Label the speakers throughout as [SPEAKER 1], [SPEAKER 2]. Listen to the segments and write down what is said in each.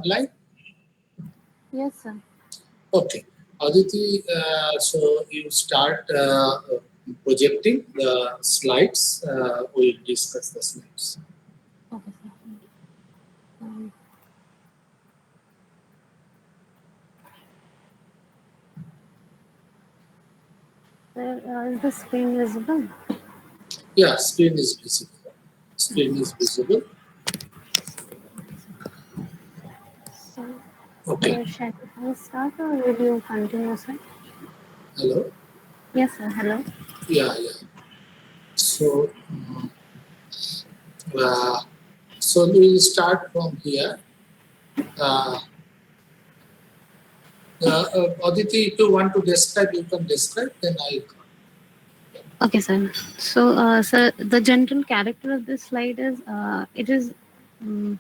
[SPEAKER 1] Online?
[SPEAKER 2] Yes, sir.
[SPEAKER 1] Okay. Aditi, so you start projecting the slides. We'll discuss the slides.
[SPEAKER 2] Okay, sir. Um, Sir, is the screen visible?
[SPEAKER 1] Yeah, screen is visible. Screen is visible.
[SPEAKER 2] So,
[SPEAKER 1] Okay.
[SPEAKER 2] shall I start or will you continue, sir?
[SPEAKER 1] Hello.
[SPEAKER 2] Yes, sir. Hello.
[SPEAKER 1] Yeah, yeah. So, uh, so we will start from here. Uh, Aditi, if you want to describe, you can describe. Then I.
[SPEAKER 2] Okay, sir. So, sir, the general character of this slide is it is um,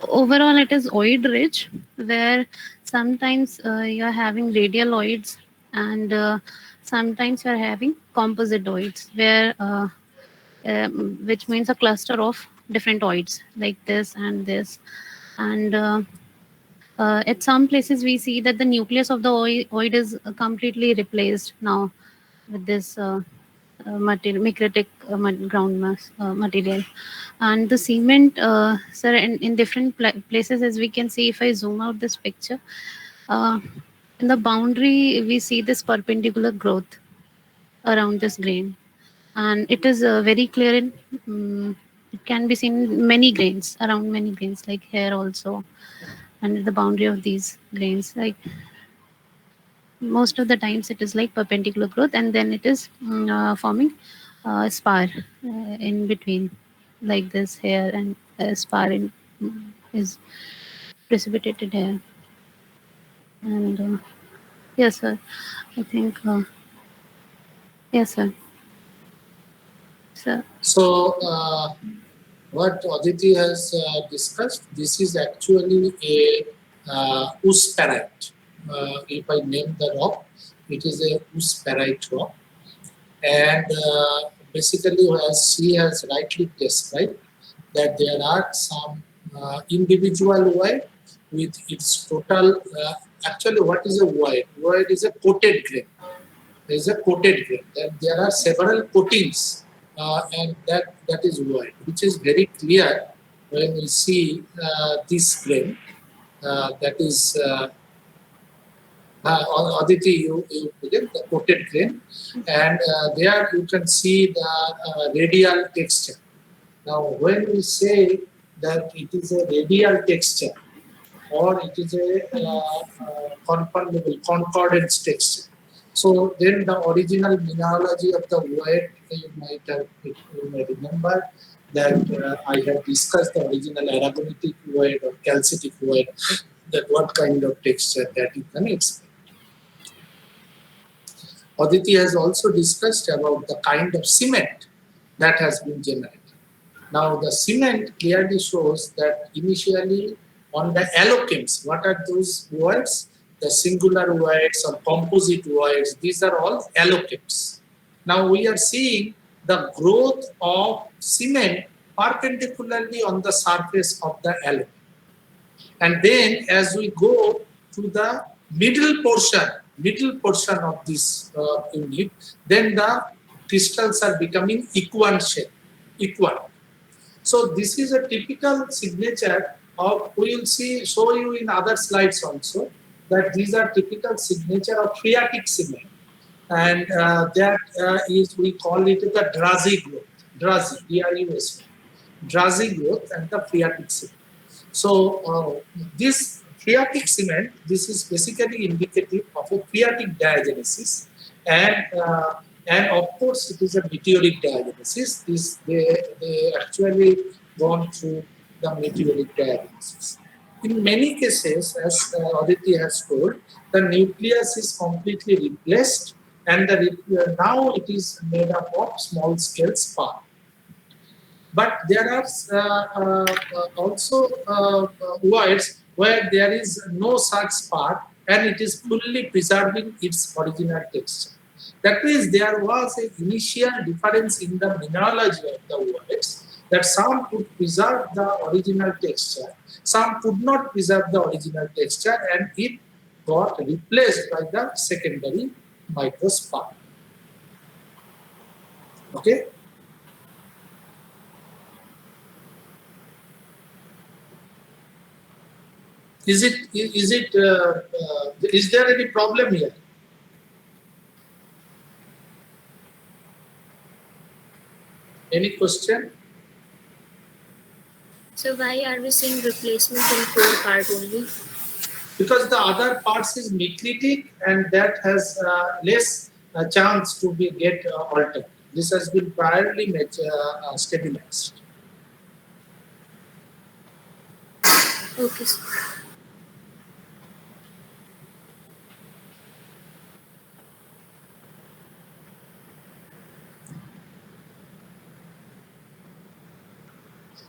[SPEAKER 2] overall it is oid rich, where sometimes you're having radialoids and sometimes you're having composite oids, where which means a cluster of different oids like this and this. And at some places, we see that the nucleus of the oid is completely replaced now with this material, micritic ground mass material. And the cement, sir, in different places, as we can see, if I zoom out this picture, uh, in the boundary, we see this perpendicular growth around this grain. And it is very clear in, it can be seen in many grains, around many grains, like here also, and the boundary of these grains. Like most of the times it is like perpendicular growth, and then it is forming spar in between, like this here, and spar is precipitated here. And yes, sir, I think yes, sir. So
[SPEAKER 1] So, what Aditi has discussed, this is actually a usperite. If I name the rock, it is a usperite rock. And basically, as she has rightly described, that there are some individual void with its total. Actually, what is a void? Void is a coated grain. There is a coated grain. That there are several coatings, and that is void, which is very clear when we see this grain. That is. Aditi, you get the coated grain, and there you can see the radial texture. Now, when we say that it is a radial texture or it is a conformable concordance texture, so then the original mineralogy of the word you may remember that I have discussed the original aragonitic word or calcitic word, that what kind of texture that you can expect. Aditi has also discussed about the kind of cement that has been generated. Now, the cement clearly shows that initially on the allochems, what are those words? The singular words or composite words, these are all allochems. Now, we are seeing the growth of cement perpendicularly on the surface of the allochem. And then as we go to the middle portion of this unit, then the crystals are becoming equant shape, equant. So this is a typical signature of, we will show you in other slides also, that these are typical signature of phreatic cement. And that is, we call it the Drazi growth, Drazi, D-R-U-S, Drazi growth and the phreatic cement. So this phreatic cement, this is basically indicative of a phreatic diagenesis, and of course it is a meteoric diagenesis. They actually gone through the meteoric diagenesis. In many cases, as Aditi has told, the nucleus is completely replaced, and now it is made up of small scale spar. But there are also voids where there is no such spar and it is fully preserving its original texture. That means there was an initial difference in the mineralogy of the voids, that some could preserve the original texture, some could not preserve the original texture, and it got replaced by the secondary microsphere. Okay. Is there any problem here? Any question?
[SPEAKER 3] So why are we seeing replacement in core part only?
[SPEAKER 1] Because the other parts is micritic and that has less chance to be get altered. This has been priorly stabilized.
[SPEAKER 3] Okay.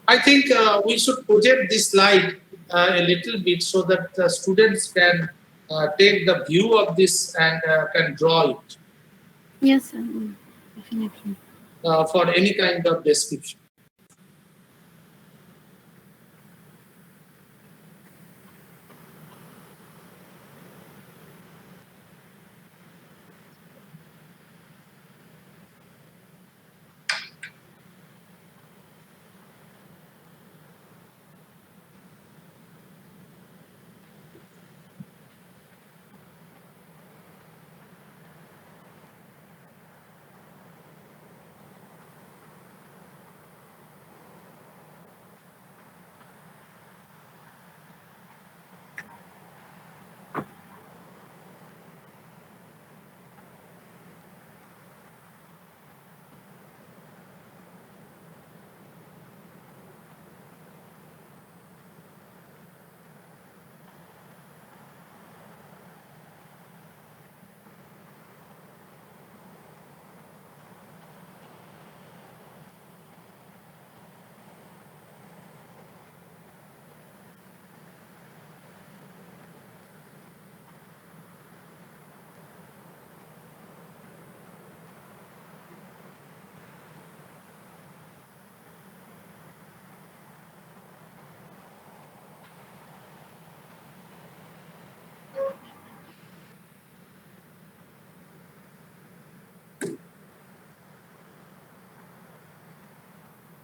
[SPEAKER 1] I think we should project this slide a little bit so that the students can take the view of this and can draw it
[SPEAKER 2] Yes, sir. Definitely.
[SPEAKER 1] for any kind of description.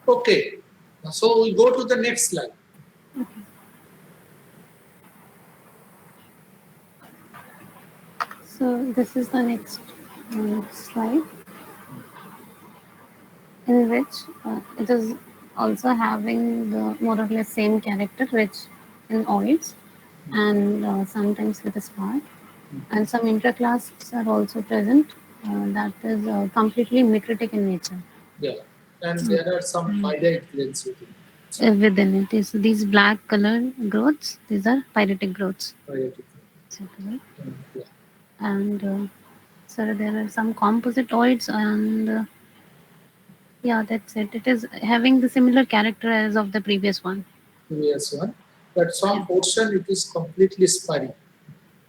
[SPEAKER 1] Okay, so we go to the next slide.
[SPEAKER 2] So this is the next slide, in which it is also having the more or less same character, rich in oils, and sometimes with a spark. And some interclasts are also present. That is completely micritic in nature.
[SPEAKER 1] Yeah, and there are some pyrite grains within
[SPEAKER 2] Within it is these black color growths. These are pyritic growths.
[SPEAKER 1] pyritic. Yeah.
[SPEAKER 2] And so there are some composite oids, and yeah, that's it. It is having the similar character as of the previous one.
[SPEAKER 1] Previous one, but some portion it is completely spirally.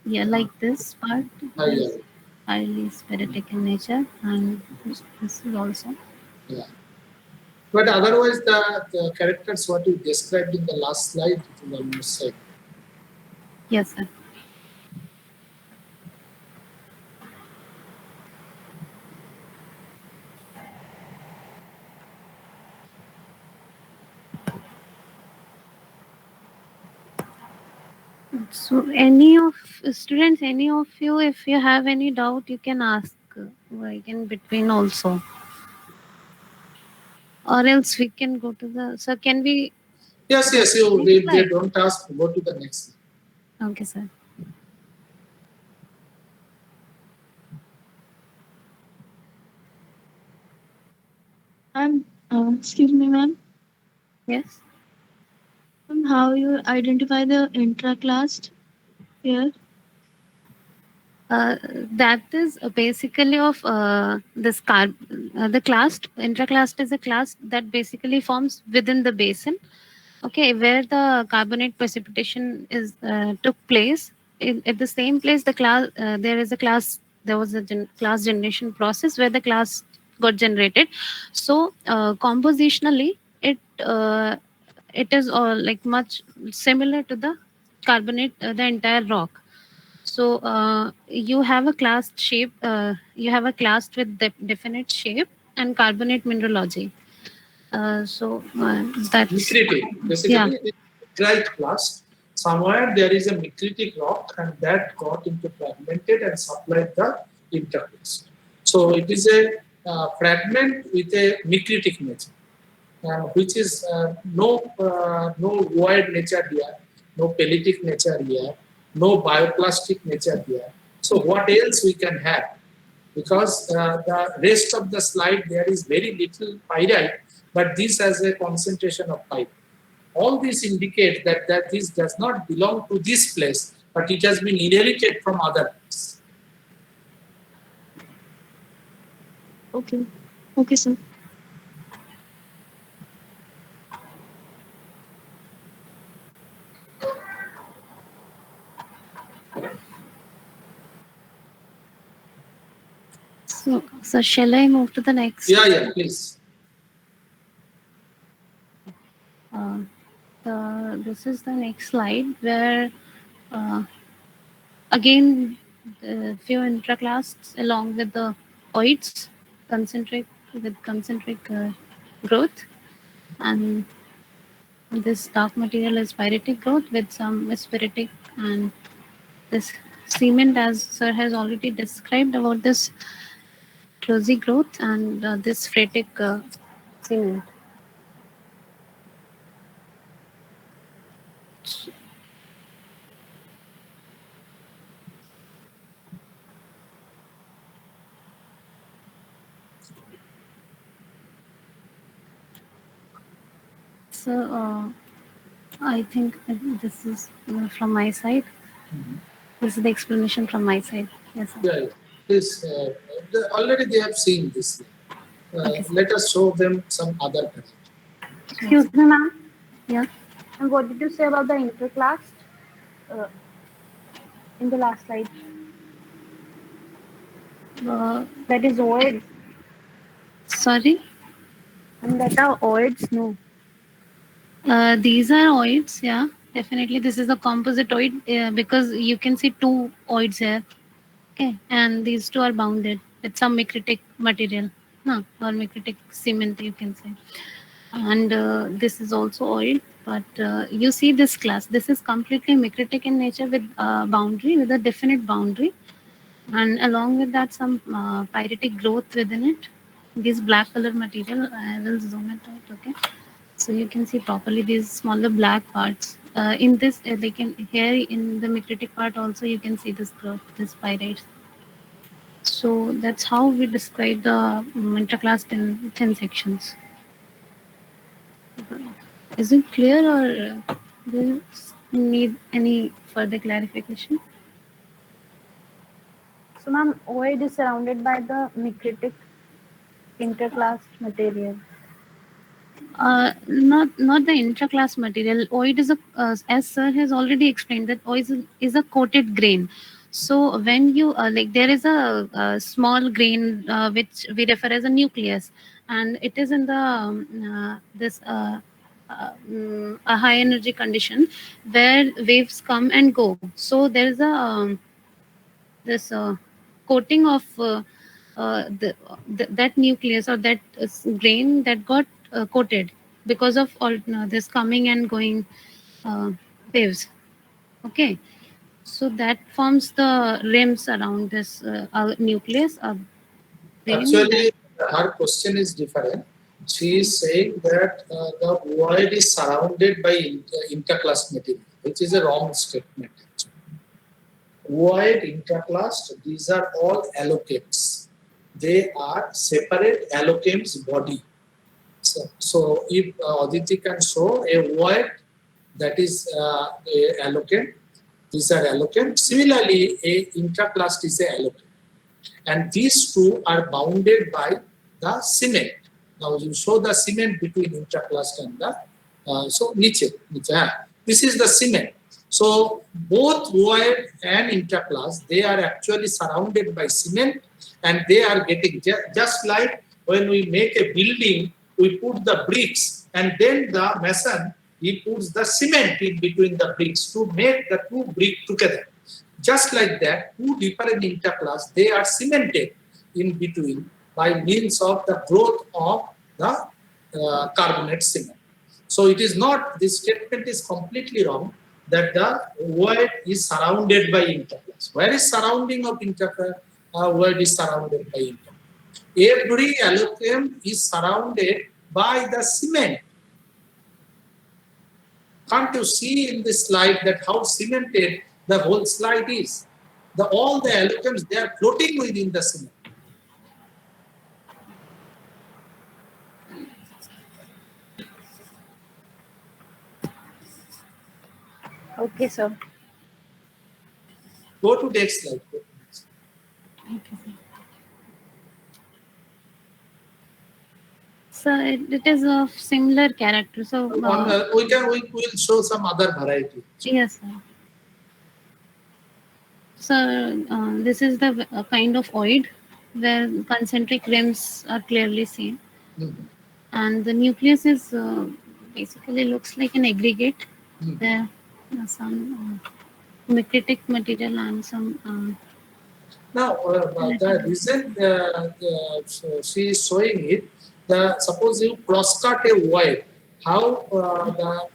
[SPEAKER 2] Yeah, like this part
[SPEAKER 1] Yeah.
[SPEAKER 2] is highly spiritic in nature, and this is also.
[SPEAKER 1] Yeah. But otherwise, the characters what you described in the last slide, it is almost same.
[SPEAKER 2] Yes, sir. So, any of students, any of you, if you have any doubt, you can ask right in between also, or else we can go to the. So, can we?
[SPEAKER 1] Yes, yes. You they don't ask. Go to the next.
[SPEAKER 2] Okay, sir.
[SPEAKER 4] Excuse me, ma'am.
[SPEAKER 2] Yes.
[SPEAKER 4] How you identify the intraclass here?
[SPEAKER 2] That is basically of this the clast. Intraclast is a class that basically forms within the basin. Okay, where the carbonate precipitation is took place. At the same place, the class there is a class. There was a class generation process where the class got generated. So compositionally, it is all like much similar to the carbonate, the entire rock. So you have a classed shape, you have a class with definite shape and carbonate mineralogy. That's
[SPEAKER 1] Micritic.
[SPEAKER 2] yeah.
[SPEAKER 1] Basically, it is micrite class. Somewhere there is a micritic rock, and that got into fragmented and supplied the interclast. So it is a fragment with a micritic nature, which is no void nature here, no pellitic nature here, no bioplastic nature here. So what else we can have? Because the rest of the slide there is very little pyrite, but this has a concentration of pyrite. All this indicates that this does not belong to this place, but it has been inherited from other place.
[SPEAKER 4] Okay. Okay, sir.
[SPEAKER 2] So shall I move to the next?
[SPEAKER 1] Yeah, please.
[SPEAKER 2] Uh, this is the next slide where uh, again the few intraclasts along with the oids concentric with concentric growth, and this dark material is pyritic growth with some spiritic, and this cement, as sir has already described about this rosy growth, and this phatic cement. So I think this is from my side. This is the explanation from my side. Yes, sir.
[SPEAKER 1] Yeah. Please. Already they have seen this.
[SPEAKER 2] Okay, sir.
[SPEAKER 1] Let us show them some other parameter.
[SPEAKER 5] Excuse me, ma'am.
[SPEAKER 2] Yeah.
[SPEAKER 5] And what did you say about the interclass in the last slide? That is oids.
[SPEAKER 2] Sorry.
[SPEAKER 5] And that are oids, no.
[SPEAKER 2] These are oids. Yeah, definitely. This is a composite oid because you can see two oids here. Okay, and these two are bounded with some micritic material, no, or micritic cement, you can say. And this is also oil, but you see this class. This is completely micritic in nature with boundary, with a definite boundary, and along with that, some pyritic growth within it. This black color material, I will zoom it out. Okay, so you can see properly these smaller black parts. In this, like in here in the micritic part, also you can see this growth, this pyrites. So that's how we describe the interclass thin sections. Is it clear, or do you need any further clarification?
[SPEAKER 5] So, ma'am, oid is surrounded by the micritic interclass material.
[SPEAKER 2] Not the intraclass material. Oid is a, as sir has already explained, that oid is a coated grain. So when you like, there is a small grain which we refer as a nucleus, and it is in the this a high energy condition where waves come and go. So there is a this coating of that nucleus, or that grain that got coated because of all this coming and going waves. Okay, so that forms the rims around this nucleus grain.
[SPEAKER 1] Actually, her question is different. She is saying that the void is surrounded by interclass material, which is a wrong statement. Void, interclass, these are all allocates. They are separate allocates body. So if Aditi can show a void, that is a allocate, these are allocate. Similarly, a intraclass is a allocate. And these two are bounded by the cement. Now you show the cement between intraclass and the so niche. This is the cement. So both void and intraclass, they are actually surrounded by cement, and they are getting just like when we make a building, we put the bricks and then the mason, he puts the cement in between the bricks to make the two bricks together. Just like that, two different interclass, they are cemented in between by means of the growth of the carbonate cement. So it is not, this statement is completely wrong that the void is surrounded by interclass. Where is surrounding of interclass? Void is surrounded by interclass. Every allocheme is surrounded by the cement. Can't you see in this slide that how cemented the whole slide is? All the allochemes, they are floating within the cement.
[SPEAKER 5] Okay, sir.
[SPEAKER 1] Go to next slide. Go to next slide.
[SPEAKER 2] Okay, sir. So it is of similar character. So
[SPEAKER 1] We will show some other variety.
[SPEAKER 2] yes, sir. So this is the kind of void where concentric rims are clearly seen, and the nucleus is basically looks like an aggregate. There are some micritic material and some.
[SPEAKER 1] Now, the reason she is showing it, suppose you cross-cut a void, how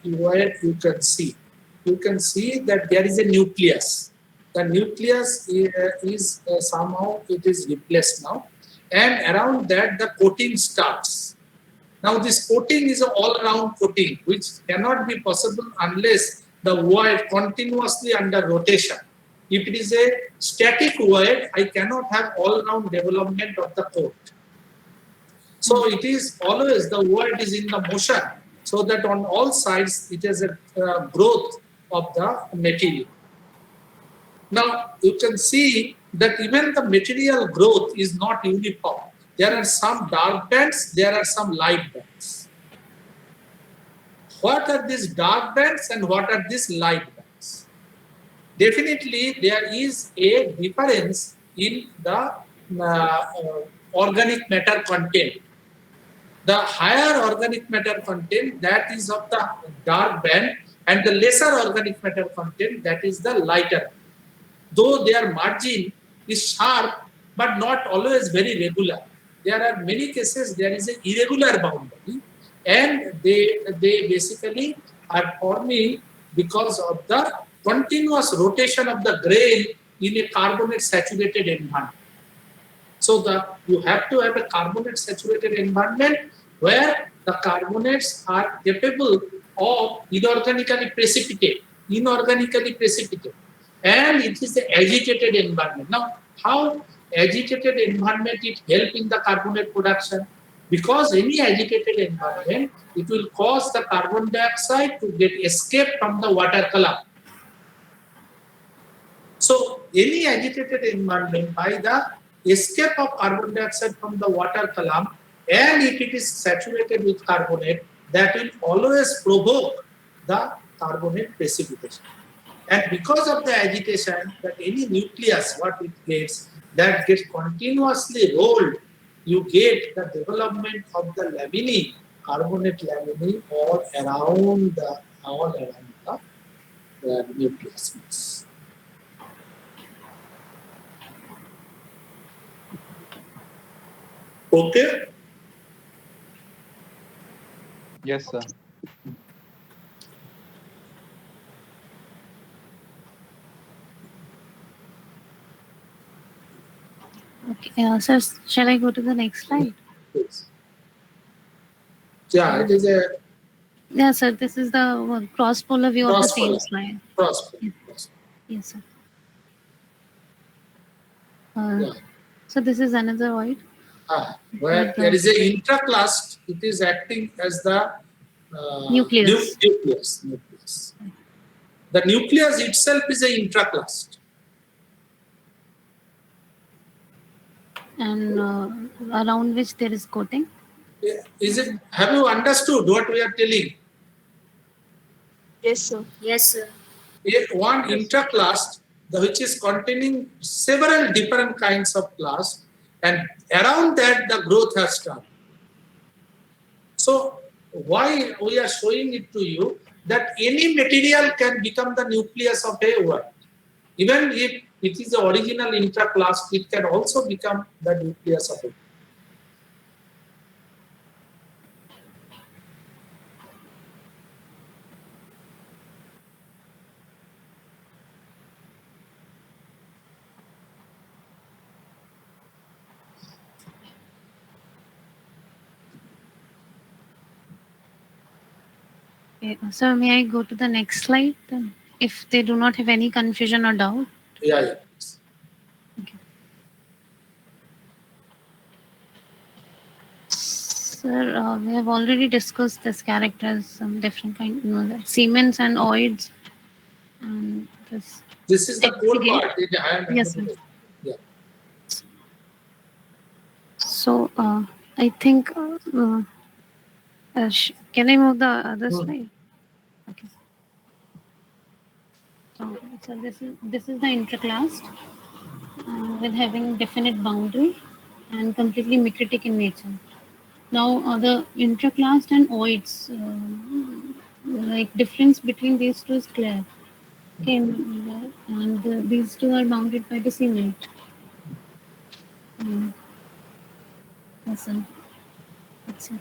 [SPEAKER 1] the void you can see? You can see that there is a nucleus. The nucleus is somehow it is replaced now, and around that the coating starts. Now this coating is an all-round coating, which cannot be possible unless the void continuously under rotation. If it is a static void, I cannot have all-round development of the coat. So it is always the void is in the motion, so that on all sides it is a growth of the material. Now you can see that even the material growth is not uniform. There are some dark bands, there are some light bands. What are these dark bands and what are these light bands? Definitely there is a difference in the organic matter content. The higher organic matter content, that is of the dark band, and the lesser organic matter content, that is the lighter. Though their margin is sharp, but not always very regular. There are many cases there is an irregular boundary, and they basically are forming because of the continuous rotation of the grain in a carbonate saturated environment. So you have to have a carbonate saturated environment where the carbonates are capable of inorganically precipitate, and it is an agitated environment. Now, how agitated environment it help in the carbonate production? Because any agitated environment, it will cause the carbon dioxide to get escape from the water column. So any agitated environment, by the escape of carbon dioxide from the water column, and if it is saturated with carbonate, that will always provoke the carbonate precipitation. And because of the agitation, that any nucleus, what it gets, that gets continuously rolled, you get the development of the laminae, carbonate laminae, all around the nucleus. Okay?
[SPEAKER 6] Yes, sir.
[SPEAKER 2] Okay, sir, shall I go to the next slide?
[SPEAKER 1] Yes. Yeah, it is a
[SPEAKER 2] Yeah, sir, this is the cross polar view of the same
[SPEAKER 1] cross-polar.
[SPEAKER 2] slide.
[SPEAKER 1] Cross-polar.
[SPEAKER 2] Yes, sir.
[SPEAKER 1] Yeah.
[SPEAKER 2] So this is another void.
[SPEAKER 1] Where there is a intraclast, it is acting as the
[SPEAKER 2] Nucleus.
[SPEAKER 1] nucleus. The nucleus itself is a intraclast.
[SPEAKER 2] And around which there is coating.
[SPEAKER 1] Is it? Have you understood what we are telling?
[SPEAKER 4] Yes, sir.
[SPEAKER 3] Yes, sir.
[SPEAKER 1] One intraclast, which is containing several different kinds of clasts, and around that the growth has started. So why we are showing it to you that any material can become the nucleus of a world. Even if it is the original intraclast, it can also become the nucleus of a world.
[SPEAKER 2] Okay, so may I go to the next slide then, if they do not have any confusion or doubt?
[SPEAKER 1] Yeah, yeah.
[SPEAKER 2] Sir, we have already discussed this characters, some different kind, the Siemens and Oids, and this.
[SPEAKER 1] This is the core
[SPEAKER 2] Again?
[SPEAKER 1] part in the higher
[SPEAKER 2] Yes,
[SPEAKER 1] memory.
[SPEAKER 2] sir.
[SPEAKER 1] Yeah.
[SPEAKER 2] So, I think, can I move the other
[SPEAKER 1] Hmm.
[SPEAKER 2] slide? Okay. So this is the interclass with having definite boundary and completely mimetic in nature. Now, the interclass and oids, like difference between these two is clear. Okay, and these two are bounded by the cement. Yes, sir. That's it.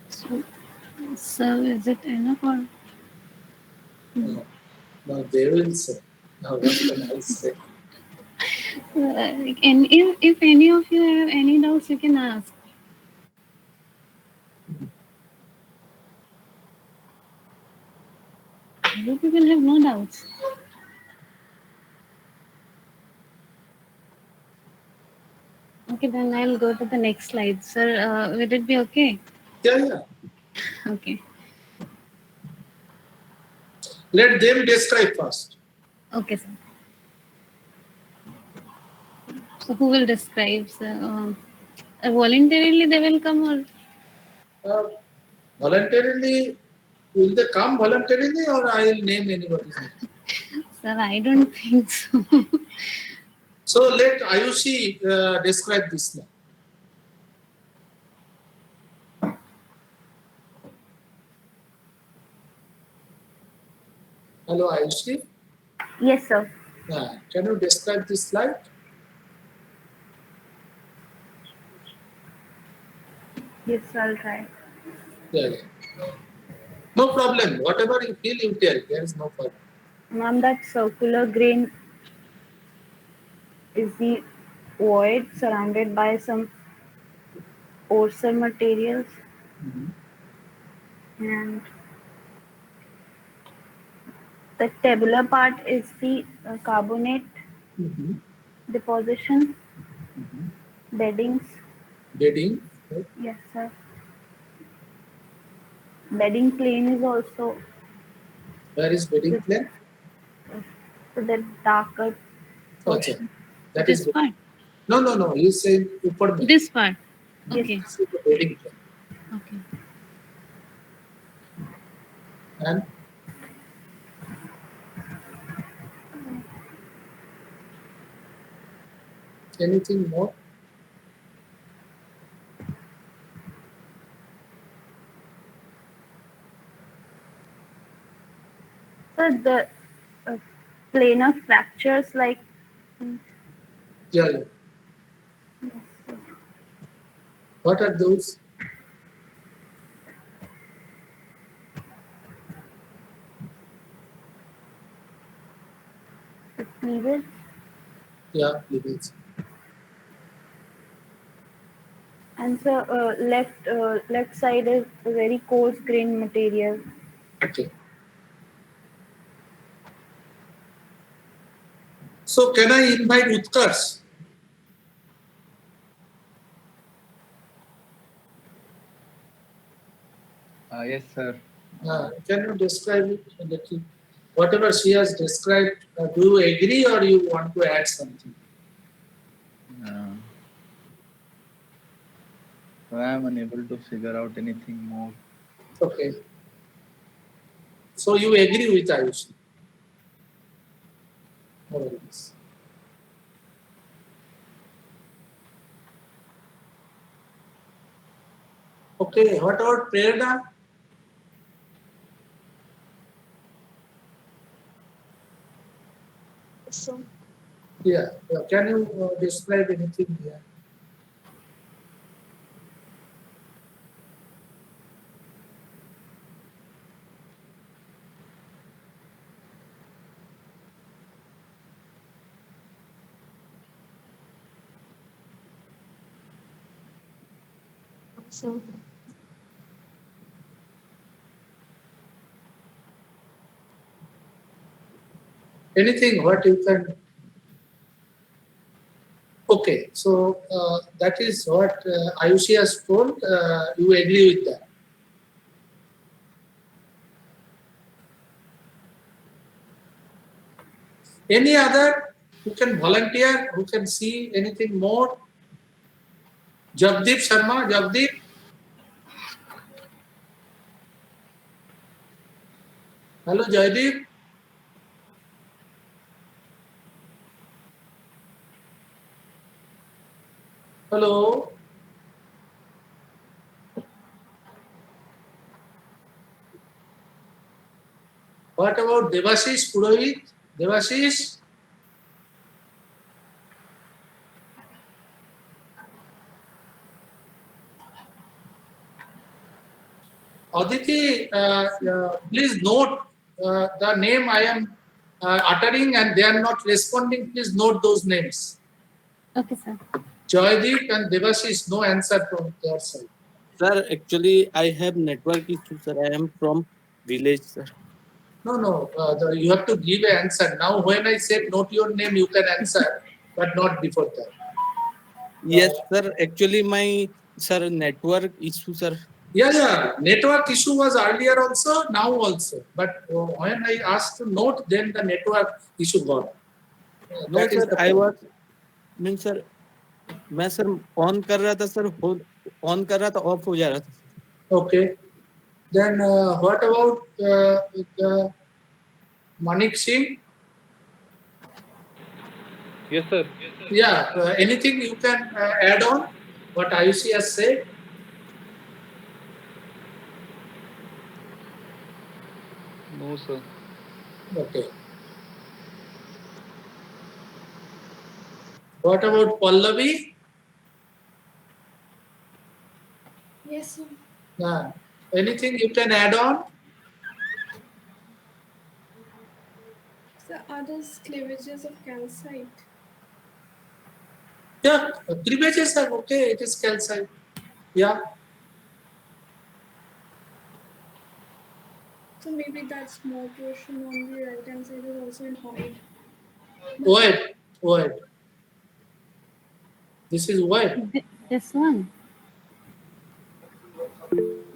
[SPEAKER 2] So, sir, is it enough or?
[SPEAKER 1] No. Now they will say. Now what can I say?
[SPEAKER 2] And if any of you have any doubts, you can ask. You people have no doubts. Okay, then I'll go to the next slide. Sir, will it be okay?
[SPEAKER 1] Yeah, yeah.
[SPEAKER 2] Okay.
[SPEAKER 1] Let them describe first.
[SPEAKER 2] Okay, sir. So who will describe, sir? Voluntarily they will come or?
[SPEAKER 1] Voluntarily, will they come voluntarily or I will name anybody's name?
[SPEAKER 2] Sir, I don't think so.
[SPEAKER 1] So let Ayushi describe this now. Hello, Ayushi.
[SPEAKER 5] Yes, sir.
[SPEAKER 1] Can you describe this slide?
[SPEAKER 5] Yes, I'll try.
[SPEAKER 1] Yeah, yeah. No problem. Whatever you feel, you tell. There is no problem.
[SPEAKER 5] Ma'am, that circular grain is the void surrounded by some coarser materials, and the tabular part is the carbonate deposition, beddings.
[SPEAKER 1] Bedding. Right?
[SPEAKER 5] Yes, sir. Bedding plane is also
[SPEAKER 1] Where is bedding
[SPEAKER 5] this,
[SPEAKER 1] plane?
[SPEAKER 5] the darker
[SPEAKER 1] Okay.
[SPEAKER 5] portion.
[SPEAKER 1] That is
[SPEAKER 2] This
[SPEAKER 1] bedding.
[SPEAKER 2] part?
[SPEAKER 1] No, no, no. You say upper mein.
[SPEAKER 2] This part?
[SPEAKER 5] Yes.
[SPEAKER 2] Okay.
[SPEAKER 1] This is the bedding plane.
[SPEAKER 2] Okay.
[SPEAKER 1] And anything more?
[SPEAKER 5] So the planar fractures like
[SPEAKER 1] Yeah, yeah. What are those?
[SPEAKER 5] cleavage,
[SPEAKER 1] Yeah, cleavage.
[SPEAKER 5] and so left side is a very coarse grain material.
[SPEAKER 1] Okay. So can I invite Utkarsh?
[SPEAKER 6] Yes, sir.
[SPEAKER 1] Can you describe it a little? Whatever she has described, do you agree or you want to add something?
[SPEAKER 6] Uh, so I am unable to figure out anything more.
[SPEAKER 1] Okay. So you agree with Ayushi? More or less. Okay, what about Prerna?
[SPEAKER 4] Yes, sir.
[SPEAKER 1] Yeah, can you describe anything here?
[SPEAKER 4] So,
[SPEAKER 1] Anything what you can. Okay, so that is what Ayushi has told. You agree with that? Any other who can volunteer, who can see anything more? Javdeep Sharma, Javdeep. Hello, Jaydeep. Hello. What about Devashish Purohit? Devashish? Aditi, please note the name I am uttering and they are not responding. Please note those names.
[SPEAKER 2] Okay, sir.
[SPEAKER 1] Joydeep and Devashish, no answer from their side.
[SPEAKER 7] Sir, actually, I have network issue, sir. I am from village, sir.
[SPEAKER 1] No. You have to give an answer. Now, when I said note your name, you can answer, but not before that.
[SPEAKER 7] Yes, sir. Actually, my sir network issue, sir.
[SPEAKER 1] Yeah. Network issue was earlier also, now also. But when I asked to note, then the network issue gone.
[SPEAKER 7] No,
[SPEAKER 1] That is
[SPEAKER 7] sir.
[SPEAKER 1] the
[SPEAKER 7] I
[SPEAKER 1] problem.
[SPEAKER 7] was mean sir. मैं sir on कर रहा था sir on कर रहा था of हो जा रहा था
[SPEAKER 1] Okay. Then what about the Manik Singh?
[SPEAKER 8] Yes, sir.
[SPEAKER 1] Yeah. Anything you can add on what IUC has said?
[SPEAKER 8] No, sir.
[SPEAKER 1] Okay. What about Pallavi?
[SPEAKER 3] Yes, sir.
[SPEAKER 1] Anything you can add on?
[SPEAKER 3] So are those cleavages of calcite?
[SPEAKER 1] Yeah, cleavages are okay. It is calcite. Yeah.
[SPEAKER 3] So maybe that small portion on the right hand side is also in Hoyd.
[SPEAKER 1] Wait. This is what?
[SPEAKER 2] This one.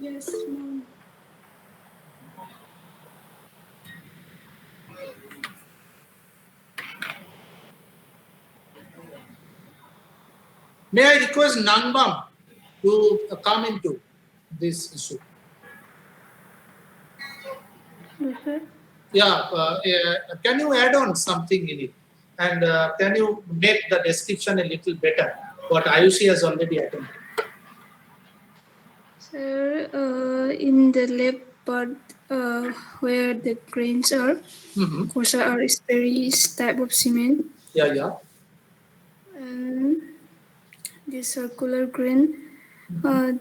[SPEAKER 3] Yes, ma'am.
[SPEAKER 1] May I request Nangbam to come into this issue?
[SPEAKER 3] Yes, sir.
[SPEAKER 1] Yeah, can you add on something in it? And can you make the description a little better? What Ayushi has already attempted.
[SPEAKER 3] Sir, in the left part where the grains are, course are various type of cement.
[SPEAKER 1] Yeah.
[SPEAKER 3] And the circular grain,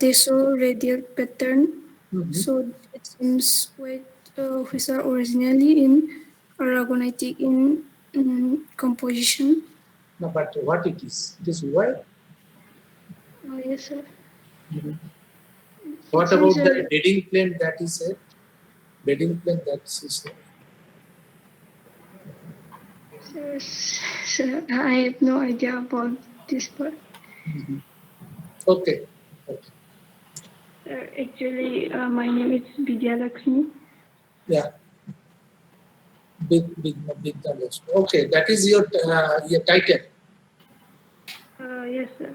[SPEAKER 3] they show radial pattern. So it seems which are originally in aragonite in composition.
[SPEAKER 1] No, but what it is? It is white.
[SPEAKER 3] Yes, sir.
[SPEAKER 1] What
[SPEAKER 3] It
[SPEAKER 1] about
[SPEAKER 3] is
[SPEAKER 1] the bedding plane that is said? Bedding plane that is said.
[SPEAKER 3] sir, I have no idea about this part.
[SPEAKER 1] Okay.
[SPEAKER 3] Actually, my name is Vidya Lakshmi.
[SPEAKER 1] Yeah. Big knowledge. Okay, that is your title.
[SPEAKER 3] Yes, sir.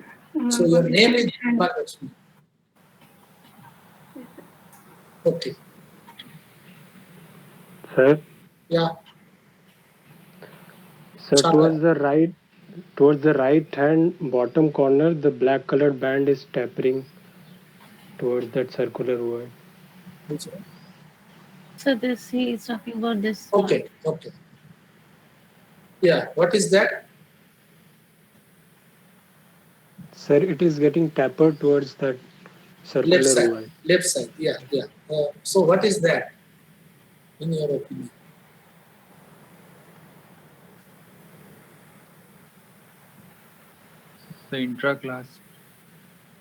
[SPEAKER 1] So your name is Mahalakshmi. Okay.
[SPEAKER 9] Sir,
[SPEAKER 1] Yeah.
[SPEAKER 9] sir,
[SPEAKER 1] Chara.
[SPEAKER 9] towards the right hand bottom corner, the black colored band is tapering. towards that circular void.
[SPEAKER 1] Which one?
[SPEAKER 2] So this he is talking about this.
[SPEAKER 1] Okay, okay. Yeah, what is that?
[SPEAKER 9] Sir, it is getting tapered towards that circular
[SPEAKER 1] Left side.
[SPEAKER 9] void.
[SPEAKER 1] Left side. Yeah, yeah. So what is that, in your opinion?
[SPEAKER 6] The intra-class.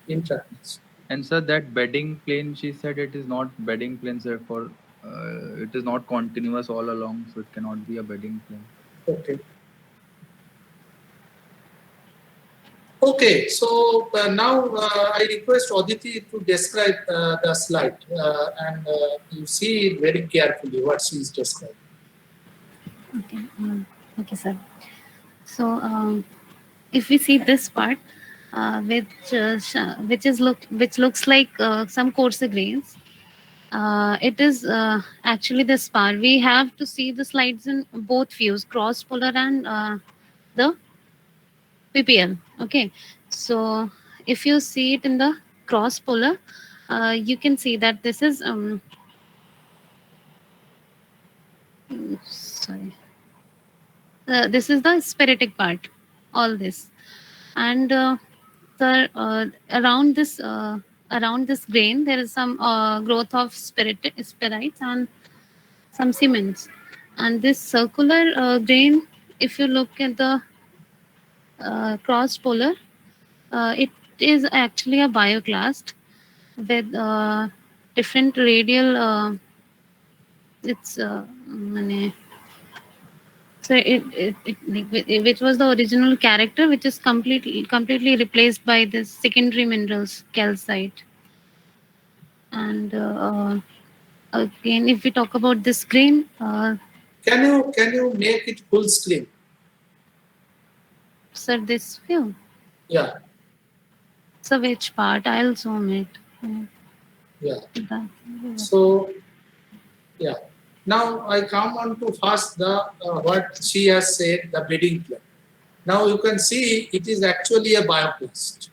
[SPEAKER 1] Intra-class.
[SPEAKER 6] And sir, that bedding plane, she said it is not bedding plane, sir. For it is not continuous all along, so it cannot be a bedding plane.
[SPEAKER 1] Okay. Okay, so now I request Aditi to describe the slide and you see it very carefully what she is describing.
[SPEAKER 2] Okay. Okay, sir. So if we see this part, which looks like some coarser grains, it is actually the spar. We have to see the slides in both views, cross polar and the PPL. Okay, so if you see it in the cross polar, you can see that this is sorry. This is the spiritic part, all this, and around this grain there is some growth of spirites and some cements, and this circular grain, if you look at the cross polar, it is actually a bioclast with different radial. It's so which was the original character, which is completely replaced by this secondary minerals calcite. And again, if we talk about this grain,
[SPEAKER 1] can you make it full screen?
[SPEAKER 2] Sir, this view.
[SPEAKER 1] Yeah.
[SPEAKER 2] So which part? I'll zoom it.
[SPEAKER 1] Yeah. So yeah. Now I come on to first the what she has said, the bedding plane. Now you can see it is actually a bioplast.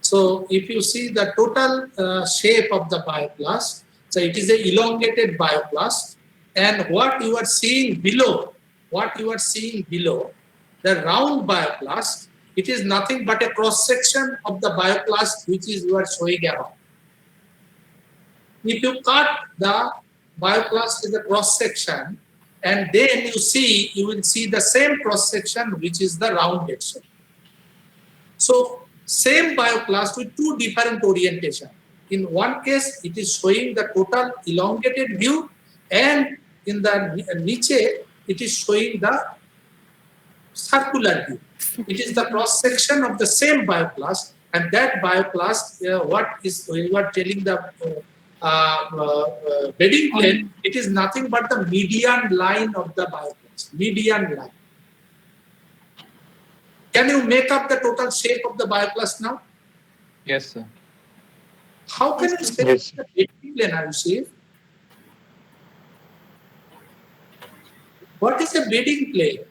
[SPEAKER 1] So if you see the total shape of the bioplast, so it is a elongated bioplast, and what you are seeing below, the round bioplast, it is nothing but a cross section of the bioplast which is you are showing around. If you cut the bioplast in the cross section, and then you will see the same cross section which is the rounded shape. So same bioplast with two different orientation. In one case, it is showing the total elongated view, and in the niche, it is showing the circular view. It is the cross section of the same bioplast, and that bioplast, what is you are telling the bedding plane, it is nothing but the median line of the bioplast, median line. Can you make up the total shape of the bioplast now?
[SPEAKER 6] Yes, sir.
[SPEAKER 1] How can you say
[SPEAKER 9] Yes.
[SPEAKER 1] the bedding plane, Ayushi? What is a bedding plane?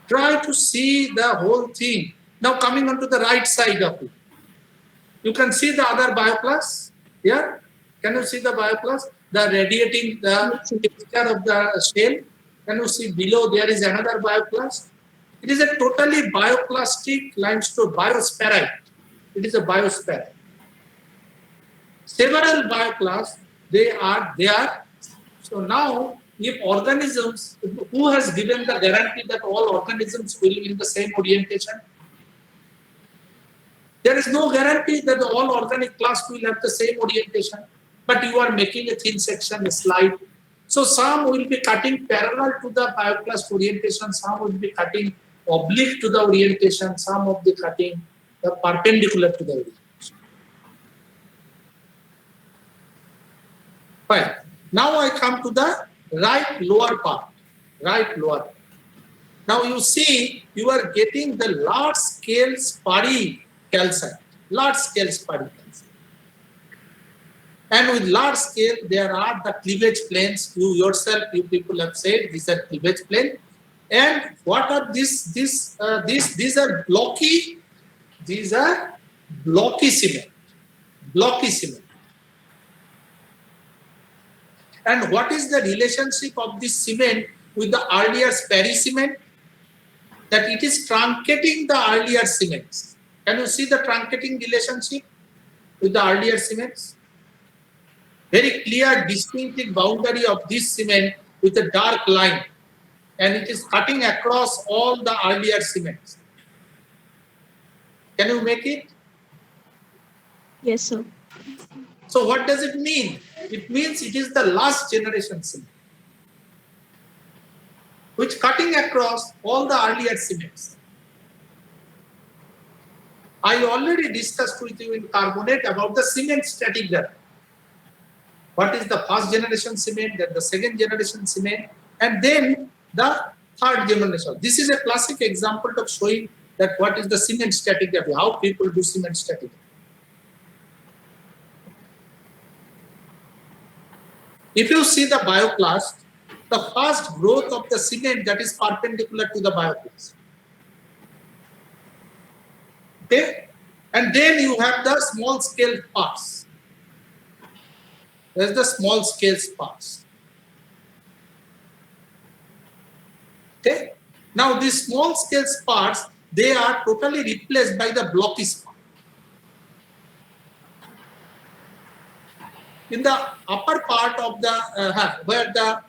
[SPEAKER 1] Try to see the whole thing. Now coming onto the right side of it. You can see the other bioplast. Yeah? Can you see the bioplast? The radiating, the texture of the shell. Can you see below there is another bioplast? It is a totally bioplastic limestone, biospherite. It is a biospherite. Several bioplasts, they are there. So now, if organisms, who has given the guarantee that all organisms will be in the same orientation? There is no guarantee that all organic class will have the same orientation, but you are making a thin section, a slide. So some will be cutting parallel to the bioplast orientation, some will be cutting oblique to the orientation, some of the cutting the perpendicular to the orientation. Fine. Now I come to the right lower part. Now you see, you are getting the large scale sparry calcite. And with large scale, there are the cleavage planes. You yourself, you people have said, these are cleavage plane. And what are these are blocky. These are blocky cement. Blocky cement. And what is the relationship of this cement with the earlier sperry cement? That it is truncating the earlier cements. Can you see the truncating relationship with the earlier cements? Very clear, distinctive boundary of this cement with a dark line, and it is cutting across all the earlier cements. Can you make it?
[SPEAKER 4] Yes, sir.
[SPEAKER 1] So what does it mean? It means it is the last generation cement, which cutting across all the earlier cements. I already discussed with you in carbonate about the cement stratigraphy. What is the first generation cement, then the second generation cement, and then the third generation. This is a classic example of showing that what is the cement stratigraphy, how people do cement stratigraphy. If you see the bioclast, the first growth of the cement that is perpendicular to the bioclast. Okay? And then you have the small scale parts. There's the small scale parts. Okay? Now these small scale parts, they are totally replaced by the blocky spar. In the upper part of the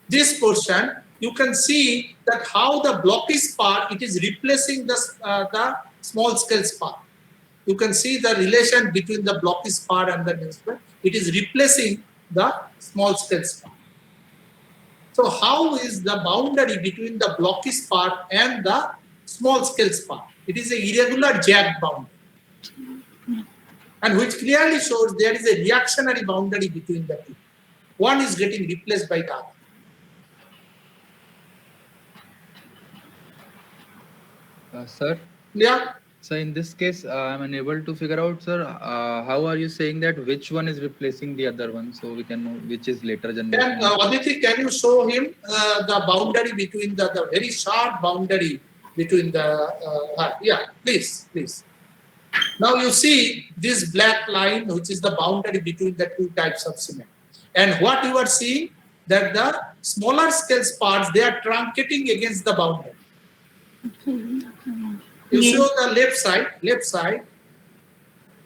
[SPEAKER 1] this portion, you can see that how the blocky spar, it is replacing the small scale spar. You can see the relation between the blocky spar and the new spar. It is replacing the small scale spar. So how is the boundary between the blocky spar and the small scale spar? It is a irregular jagged boundary, and which clearly shows there is a reactionary boundary between the two. One is getting replaced by the other.
[SPEAKER 6] Sir?
[SPEAKER 1] Yeah.
[SPEAKER 6] So in this case, I'm unable to figure out, sir, how are you saying that which one is replacing the other one, so we can know which is later generation?
[SPEAKER 1] Aditi, can you show him the boundary between the very sharp boundary between the, yeah, please. Now you see this black line, which is the boundary between the two types of cement. And what you are seeing, that the smaller scale parts, they are truncating against the boundary. You show the left side.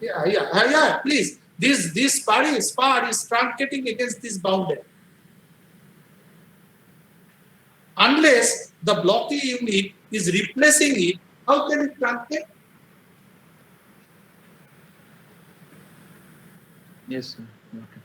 [SPEAKER 1] Yeah, please. This spar is truncating against this boundary. Unless the blocky unit is replacing it, how can it truncate?
[SPEAKER 6] Yes, sir. Okay.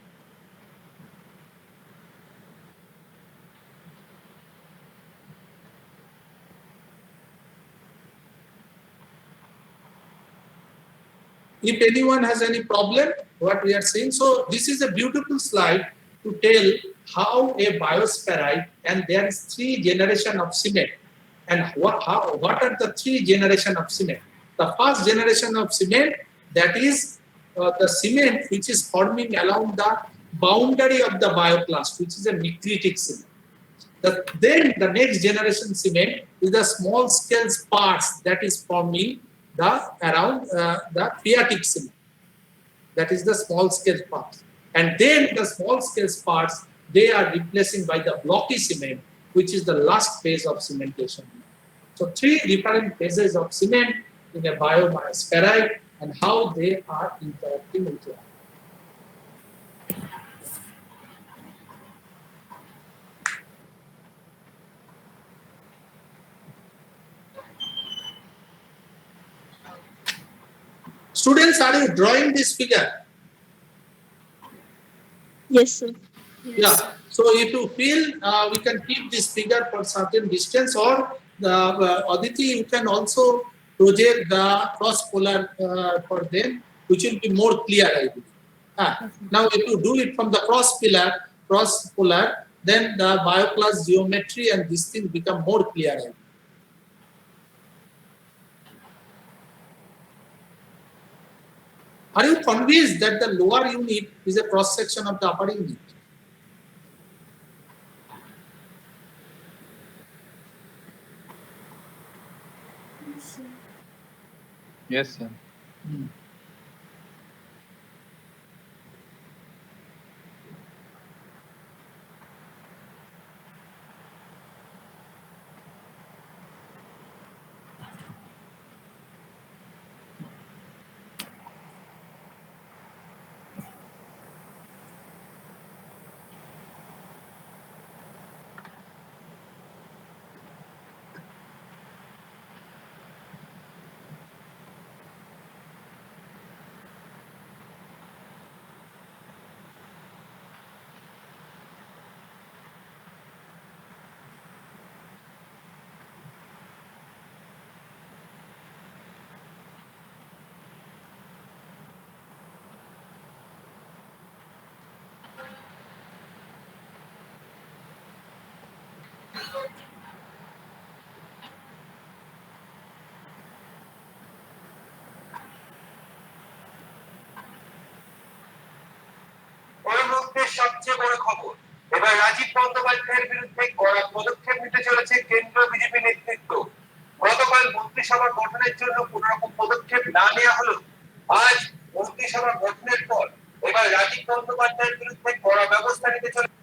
[SPEAKER 1] If anyone has any problem, what we are saying. So this is a beautiful slide to tell how a biospherite, and there is 3 generations of cement. And what are the 3 generations of cement? The first generation of cement, that is the cement which is forming along the boundary of the bioclast, which is a micritic cement. Then the next generation cement is the small scale parts that is forming around the phreatic cement. That is the small scale parts. And then the small scale parts, they are replacing by the blocky cement, which is the last phase of cementation. So 3 different phases of cement in a biospherite and how they are interacting with each other. Students, are you drawing this figure?
[SPEAKER 4] Yes, sir.
[SPEAKER 1] Yeah. So if you feel we can keep this figure for certain distance, or Aditi, you can also project the cross polar for them, which will be more clear, I believe. Now, if you do it from the cross polar, then the bioclast geometry and these things become more clear, I believe. Are you convinced that the lower unit is a cross section of the upper unit?
[SPEAKER 6] Yes, sir.
[SPEAKER 10] পরবর্তী সবচেয়ে বড় খবর, এবার রাজীব বন্দ্যোপাধ্যায়ের বিরুদ্ধে কড়া পদক্ষেপ নিতে চলেছে কেন্দ্রীয় বিজেপি নেতৃত্ব। গতকাল মন্ত্রিসভা গঠনের জন্য কোন রকম পদক্ষেপ না নেওয়া হলো, আজ মন্ত্রিসভা গঠনের পর এবার রাজীব বন্দ্যোপাধ্যায়ের বিরুদ্ধে কড়া ব্যবস্থা নিতে চলেছে।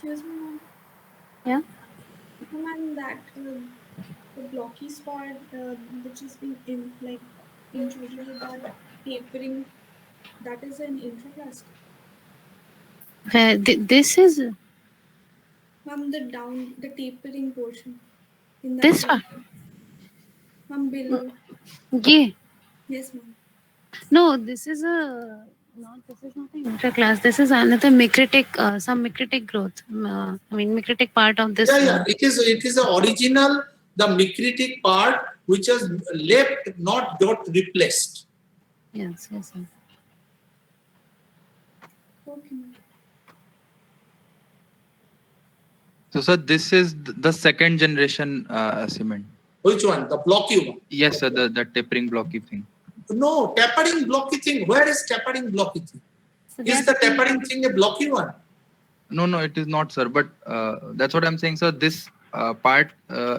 [SPEAKER 3] Excuse me, ma'am.
[SPEAKER 2] Yeah.
[SPEAKER 3] Ma'am, that the blocky spot which is being introduced, that tapering, that is an intraplastic.
[SPEAKER 2] Where this is
[SPEAKER 3] Ma'am, the tapering portion in that.
[SPEAKER 2] this one.
[SPEAKER 3] Ma'am, below.
[SPEAKER 2] Yeah.
[SPEAKER 3] Yes, ma'am.
[SPEAKER 2] No, this is a not. This is not an interclass. This is another micritic, some micritic growth. I mean, micritic part of this.
[SPEAKER 1] Yeah. It is the original, the micritic part which is left, not got replaced.
[SPEAKER 2] Yes. Yes. Sir.
[SPEAKER 3] Okay, ma'am.
[SPEAKER 6] So, sir, this is the second generation cement.
[SPEAKER 1] Which one? The blocky one?
[SPEAKER 6] Yes, sir, the tapering blocky thing.
[SPEAKER 1] No, tapering blocky thing. Where is tapering blocky thing?
[SPEAKER 2] So
[SPEAKER 1] Is the tapering thing a blocky one?
[SPEAKER 6] No, it is not, sir. But that's what I'm saying, sir. This part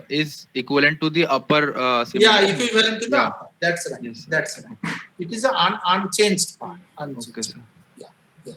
[SPEAKER 6] is equivalent to the upper cement.
[SPEAKER 1] Yeah, equivalent to the
[SPEAKER 6] Yeah.
[SPEAKER 1] upper. That's right.
[SPEAKER 6] Yes, sir.
[SPEAKER 1] That's right. It is an unchanged part. Unchanged.
[SPEAKER 6] Okay, sir.
[SPEAKER 1] Yeah. Yeah.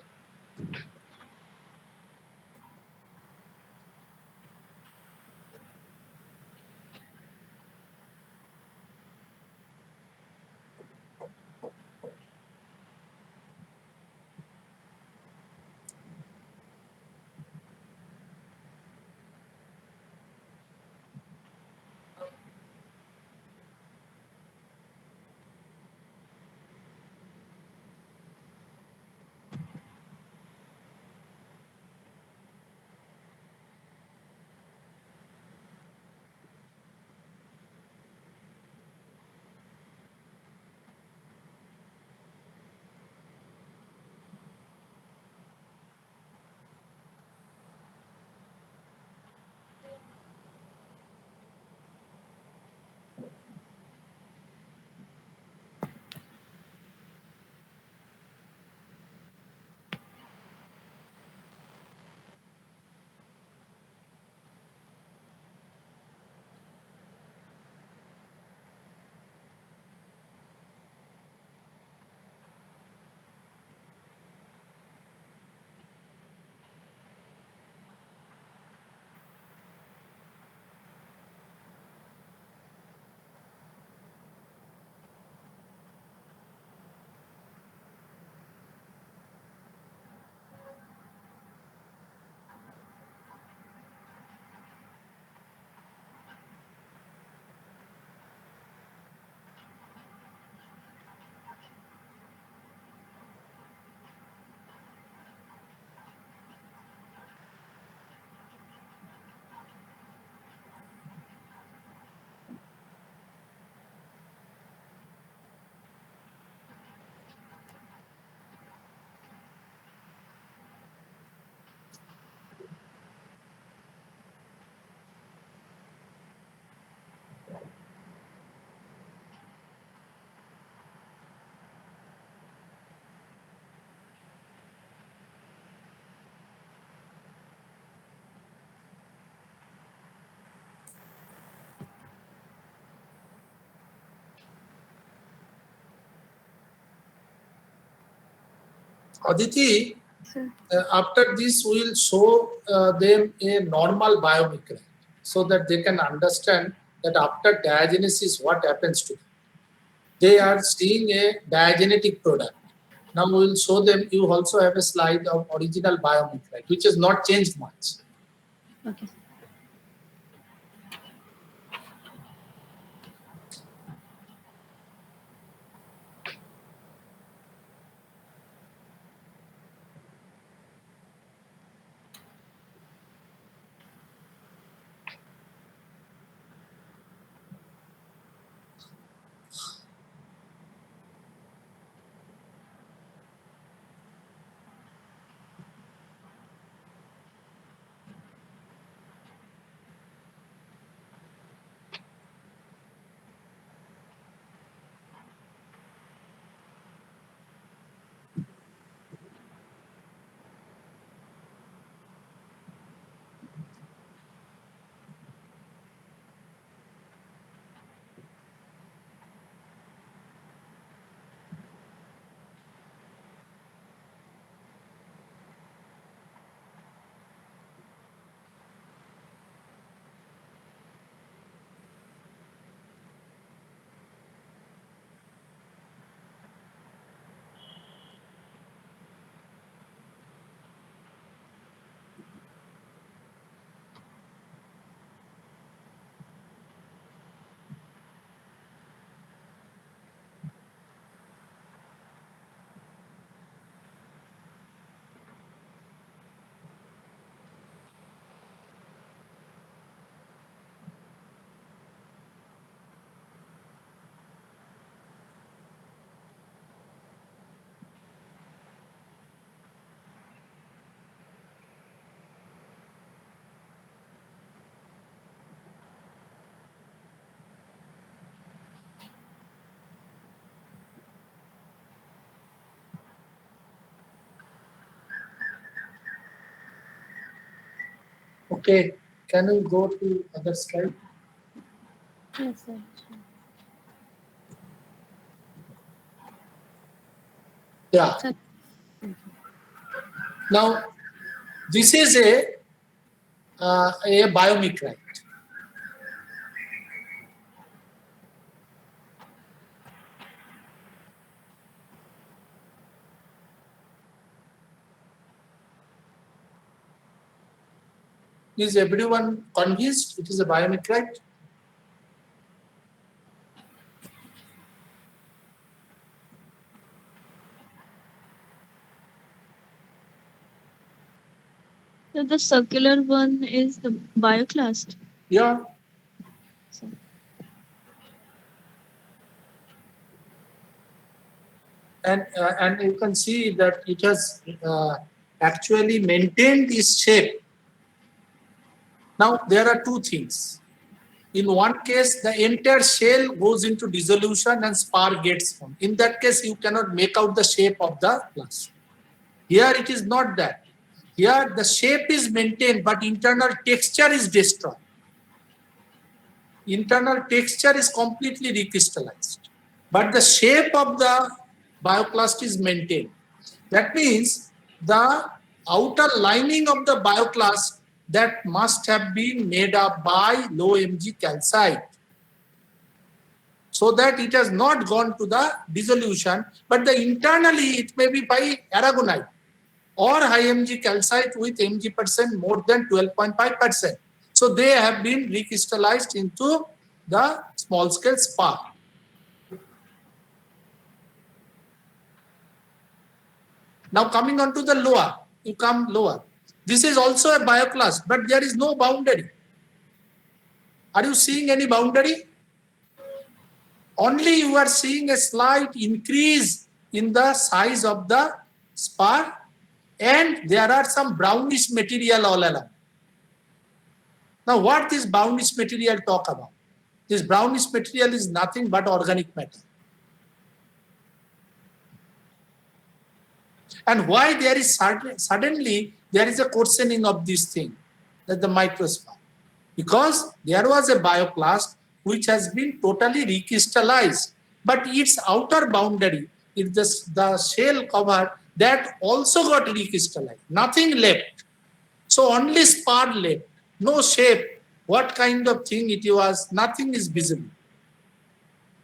[SPEAKER 1] Aditi,
[SPEAKER 3] Sir.
[SPEAKER 1] after this we will show them a normal biomechanics so that they can understand that after diagenesis what happens to them. They are seeing a diagenetic product. Now we will show them. You also have a slide of original biomechanics, which has not changed much.
[SPEAKER 2] Okay.
[SPEAKER 1] Okay, can you go to other slide?
[SPEAKER 2] Yes, sir.
[SPEAKER 1] Yeah.
[SPEAKER 2] Sir.
[SPEAKER 1] Now this is a biomechanics. Is everyone convinced it is a biomechanics?
[SPEAKER 4] So the circular one is the bioclast.
[SPEAKER 1] Yeah.
[SPEAKER 4] So,
[SPEAKER 1] And you can see that it has actually maintained its shape. Now there are two things. In one case, the entire shell goes into dissolution and spar gets formed. In that case, you cannot make out the shape of the glass. Here it is not that. Here the shape is maintained, but internal texture is destroyed. Internal texture is completely recrystallized, but the shape of the bioclast is maintained. That means the outer lining of the bioclast that must have been made up by low Mg calcite, so that it has not gone to the dissolution, but the internally it may be by aragonite or high Mg calcite with Mg% more than 12.5%. So they have been recrystallized into the small scale spar. Now coming on to the lower, you come lower. This is also a bioclast, but there is no boundary. Are you seeing any boundary? Only you are seeing a slight increase in the size of the spar, and there are some brownish material all along. Now what this brownish material talk about? This brownish material is nothing but organic matter. And why there is suddenly there is a coarsening of this thing, that the microsphere? Because there was a bioclast which has been totally recrystallized, but its outer boundary, the shell cover, that also got recrystallized. Nothing left. So only spar left. No shape. What kind of thing it was, nothing is visible.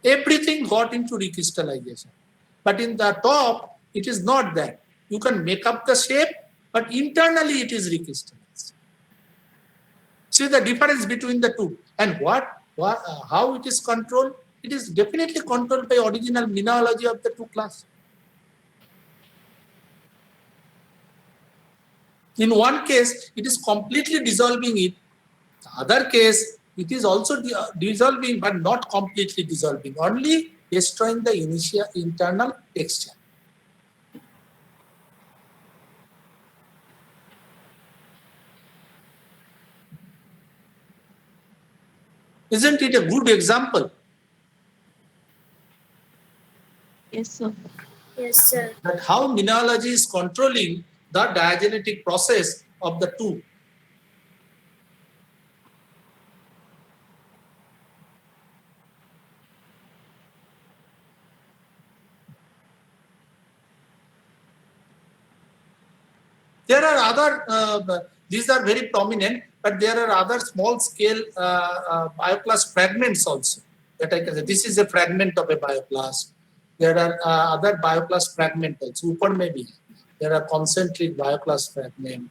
[SPEAKER 1] Everything got into recrystallization. But in the top, it is not that. You can make up the shape, but internally it is recrystallized. See the difference between the two. And how it is controlled? It is definitely controlled by original mineralogy of the two class. In one case, it is completely dissolving it. The other case, it is also dissolving, but not completely dissolving, only destroying the initial internal texture. Isn't it a good example?
[SPEAKER 4] Yes, sir.
[SPEAKER 3] Yes, sir.
[SPEAKER 1] That how mineralogy is controlling the diagenetic process of the two. There are other, these are very prominent, but there are other small scale bioplast fragments also that I can say. This is a fragment of a bioplast. There are other bioplast fragments also. Upar maybe there are concentric bioplast fragments.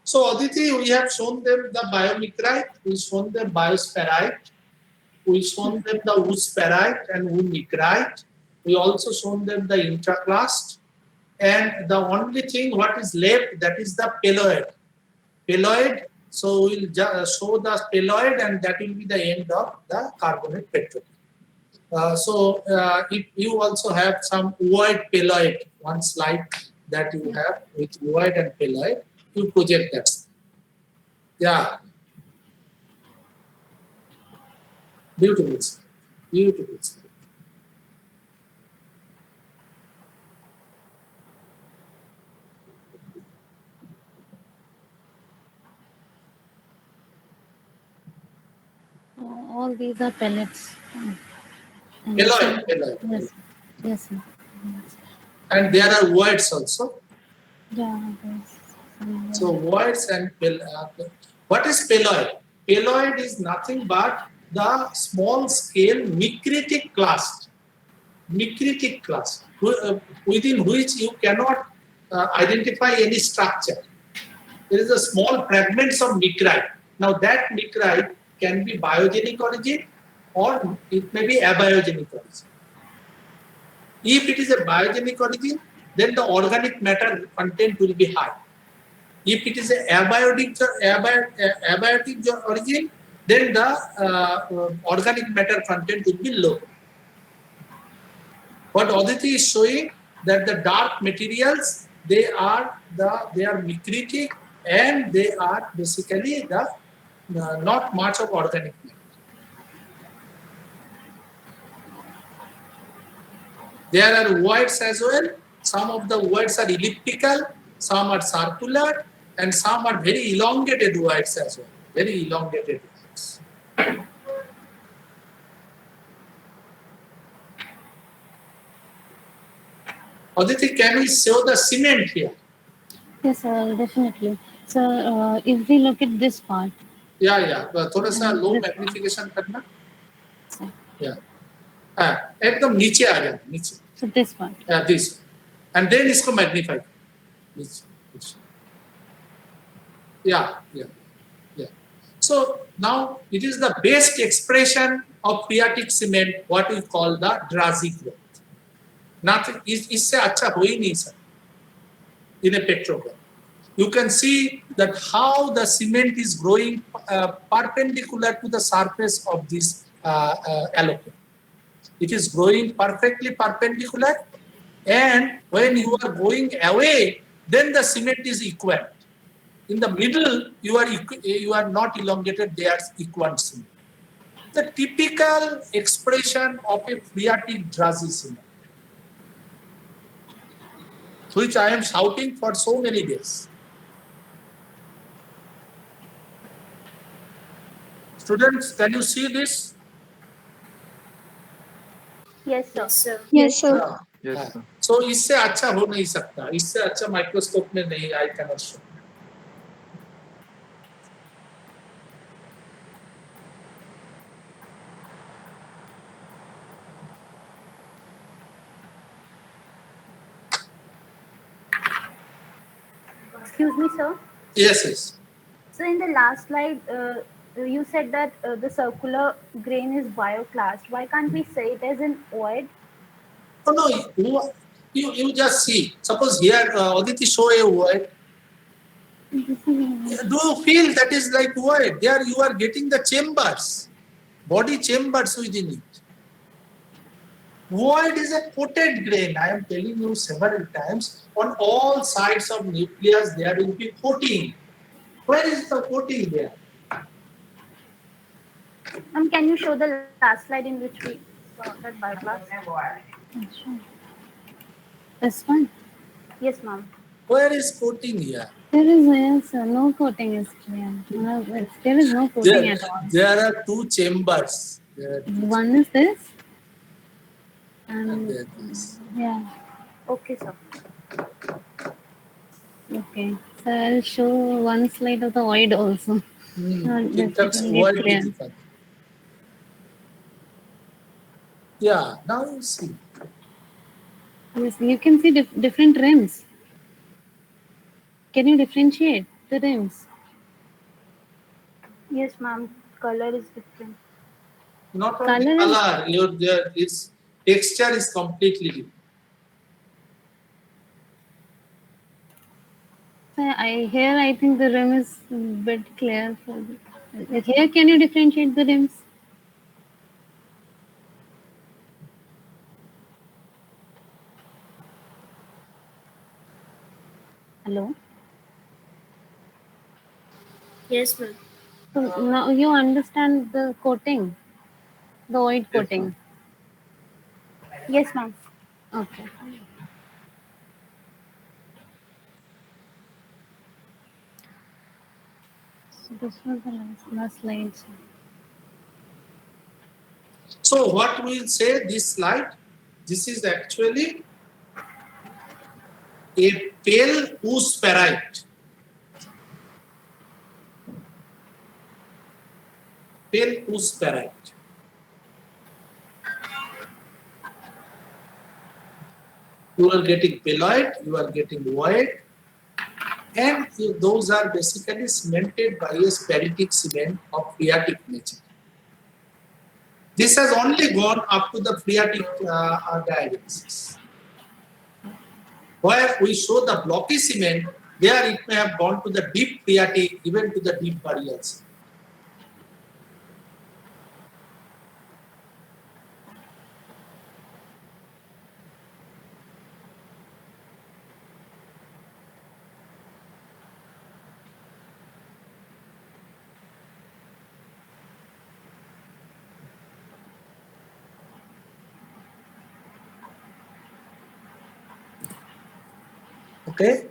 [SPEAKER 1] So Aditi, we have shown them the biomicrite, we shown them biospherite, we shown them the oospherite and oomicrite. We also shown them the intraclast. And the only thing what is left, that is the peloid. Peloid, so we'll show the peloid and that will be the end of the carbonate petrochem. If you also have some ooid peloid, one slide that you have with ooid and peloid, you project that. Yeah. Beautiful. Beautiful.
[SPEAKER 2] All these are pellets. And
[SPEAKER 1] Peloid.
[SPEAKER 2] Yes. Yes, sir.
[SPEAKER 1] And there are ooids also.
[SPEAKER 2] Yeah. Yes.
[SPEAKER 1] So ooids and what is peloid? Peloid is nothing but the small scale micritic clast. Micritic clast within which you cannot identify any structure. There is a small fragments of micrite. Now that micrite can be biogenic origin or it may be abiogenic origin. If it is a biogenic origin, then the organic matter content will be high. If it is a abiotic origin, then the organic matter content will be low. What Aditi is showing that the dark materials, they are micritic and they are basically the not much of organic matter. There are ooids as well. Some of the ooids are elliptical, some are circular, and some are very elongated ooids as well. Very elongated ooids. Aditi, can we show the cement here?
[SPEAKER 2] Yes, sir, definitely. So, if we look at this part.
[SPEAKER 1] Yeah. थोड़ा सा low magnification करना. Yeah. एकदम नीचे आ जाए नीचे.
[SPEAKER 2] So this part.
[SPEAKER 1] Yeah, this. And then इसको magnify. This. Yeah. So now it is the best expression of phreatic cement, what we call the drazy growth. Nothing इससे अच्छा हो ही नहीं सकता in a petrogram. You can see that how the cement is growing perpendicular to the surface of this allocation. It is growing perfectly perpendicular, and when you are going away, then the cement is equal. In the middle, you are not elongated; they are equal cement. the typical expression of a phreatic drasy cement, which I am shouting for so many days. Students, can you see this?
[SPEAKER 5] Yes, sir.
[SPEAKER 3] Yes, sir.
[SPEAKER 6] Yes,
[SPEAKER 1] हाँ.
[SPEAKER 6] sir.
[SPEAKER 1] So इससे अच्छा हो नहीं सकता, इससे अच्छा microscope में नहीं, I cannot show.
[SPEAKER 5] Excuse me, sir.
[SPEAKER 1] Yes, yes.
[SPEAKER 5] So in the last slide, you said that the circular grain is bioclast. Why can't we say it as an oid?
[SPEAKER 1] Oh no, you just see. Suppose here, Aditi show a word. Do you feel that is like word? There you are getting the chambers, body chambers within it. Void is a coated grain. I am telling you several times. On all sides of nucleus, there will be coating. Where is the coating there?
[SPEAKER 5] Can you show the last slide in which we saw that bioclast?
[SPEAKER 2] This one.
[SPEAKER 5] Yes, ma'am.
[SPEAKER 1] Where is coating here?
[SPEAKER 2] There is yes, no coating is clear. There is no coating at all.
[SPEAKER 1] There are two chambers.
[SPEAKER 2] One is this,
[SPEAKER 1] And
[SPEAKER 2] and
[SPEAKER 1] there is.
[SPEAKER 2] yeah.
[SPEAKER 5] Okay, sir.
[SPEAKER 2] Okay, so I'll show one slide of the void also.
[SPEAKER 1] It
[SPEAKER 2] That
[SPEAKER 1] looks
[SPEAKER 2] will get
[SPEAKER 1] void
[SPEAKER 2] clear.
[SPEAKER 1] difficult. Yeah, now you see.
[SPEAKER 2] Yes, you can see different rims. Can you differentiate the rims?
[SPEAKER 5] Yes, ma'am. Color is different.
[SPEAKER 1] Not only
[SPEAKER 2] Color
[SPEAKER 1] color, its texture is completely different.
[SPEAKER 2] I think the rim is a bit clear. Here, can you differentiate the rims? Hello?
[SPEAKER 3] Yes, ma'am.
[SPEAKER 2] So now you understand the coating, the void
[SPEAKER 1] Yes,
[SPEAKER 2] coating.
[SPEAKER 5] Yes, ma'am.
[SPEAKER 2] Okay. So this was the last slide.
[SPEAKER 1] So what we will say this slide, this is actually a pale ooze-perite. Pale ooze-perite. You are getting peloid, you are getting void, and those are basically cemented by a speritic cement of phreatic nature. This has only gone up to the phreatic diagenesis. Where we show the blocky cement, there it may have gone to the deep phreatic, even to the deep barriers. Okay.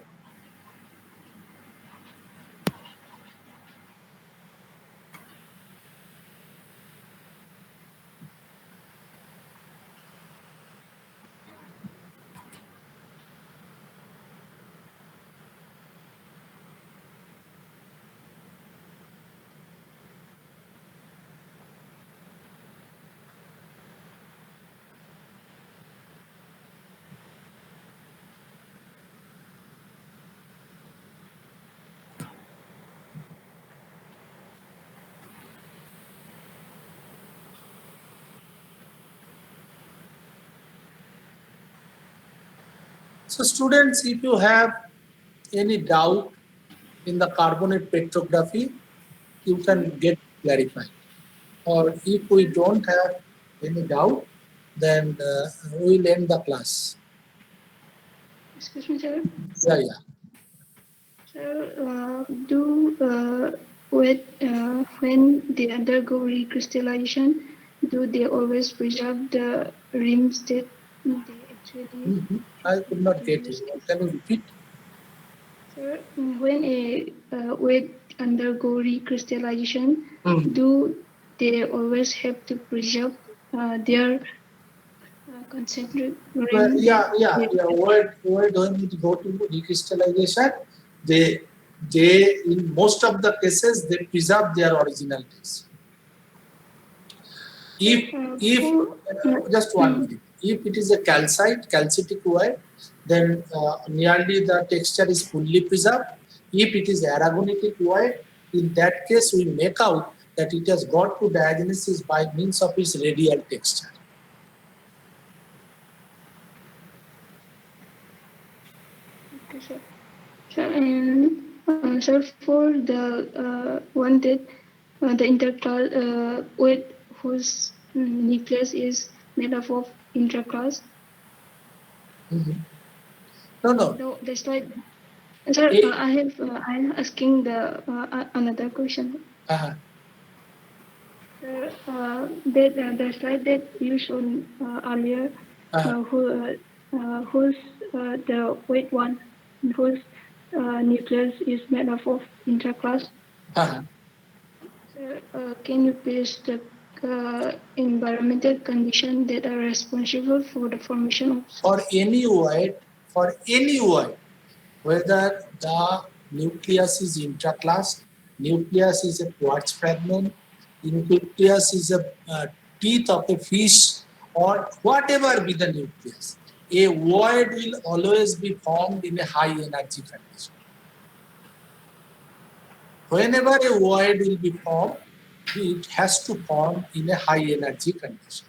[SPEAKER 1] So students, if you have any doubt in the carbonate petrography, you can get clarified. Or if we don't have any doubt, then we'll end the class.
[SPEAKER 3] Excuse me, sir.
[SPEAKER 1] Yeah, yeah.
[SPEAKER 3] Sir, do when they undergo recrystallization, do they always preserve the rims that they actually
[SPEAKER 1] I could not get
[SPEAKER 3] produce?
[SPEAKER 1] you. Can you repeat?
[SPEAKER 3] Sir, when a weight undergo recrystallization,
[SPEAKER 1] Hmm.
[SPEAKER 3] do they always have to preserve their concentric
[SPEAKER 1] Well,
[SPEAKER 3] ring that
[SPEAKER 1] yeah.
[SPEAKER 3] they
[SPEAKER 1] Word when it go to recrystallization, they in most of the cases they preserve their original taste. If
[SPEAKER 3] for
[SPEAKER 1] just 1 minute, if it is a calcitic wire, then nearly the texture is fully preserved. If it is aragonitic wire, in that case we make out that it has got to diagnosis by means of its radial texture.
[SPEAKER 3] okay, sir. Sir, and sir, for the one that the interclass weight whose nucleus is made up of intraclass.
[SPEAKER 1] No.
[SPEAKER 3] No, that's like, sir.
[SPEAKER 1] Eh,
[SPEAKER 3] I'm asking the another question.
[SPEAKER 1] uh-huh.
[SPEAKER 3] Sir, that the slide that you showed earlier,
[SPEAKER 1] Uh-huh.
[SPEAKER 3] whose the weight one, whose nucleus is made up of intraclass.
[SPEAKER 1] Uh-huh.
[SPEAKER 3] Sir, can you please the environmental conditions that are responsible for the formation of?
[SPEAKER 1] For any word, whether the nucleus is intraclass, nucleus is a quartz fragment, nucleus is a teeth of a fish, or whatever be the nucleus, a void will always be formed in a high energy condition. Whenever a void will be formed, it has to form in a high energy condition,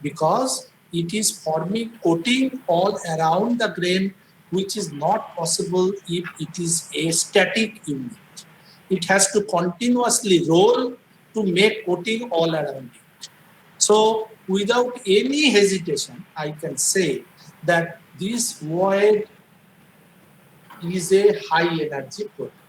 [SPEAKER 1] because it is forming coating all around the grain, which is not possible if it is a static unit. It has to continuously roll to make coating all around it. So without any hesitation, I can say that this void is a high energy protein.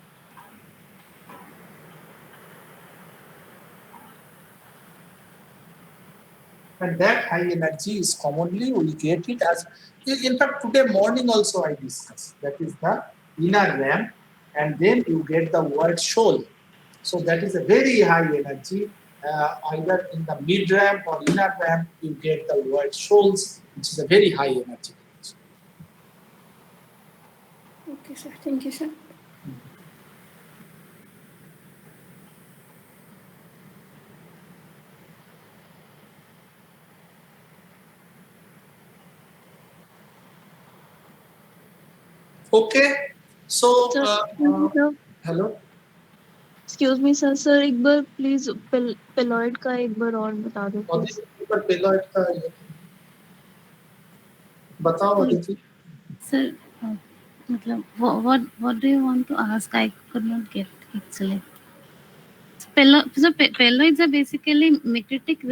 [SPEAKER 1] And that high energy is commonly we get it as, in fact today morning also I discussed, that is the inner ram, and then you get the word shoal. So that is a very high energy, either in the mid ram or inner ram you get the word shoals, which is a very high energy.
[SPEAKER 3] Okay, sir. Thank you, sir.
[SPEAKER 1] Okay, so
[SPEAKER 4] Sir, sir,
[SPEAKER 1] hello.
[SPEAKER 4] excuse me sir, sir एक बार please पेलॉइड का एक बार और बता दो
[SPEAKER 1] Aditi
[SPEAKER 4] please.
[SPEAKER 1] पर पेलॉइड का ये बताओ अदिति.
[SPEAKER 2] Sir, मतलब what do you want to ask? I could not get actually. Pelloids are basically micritic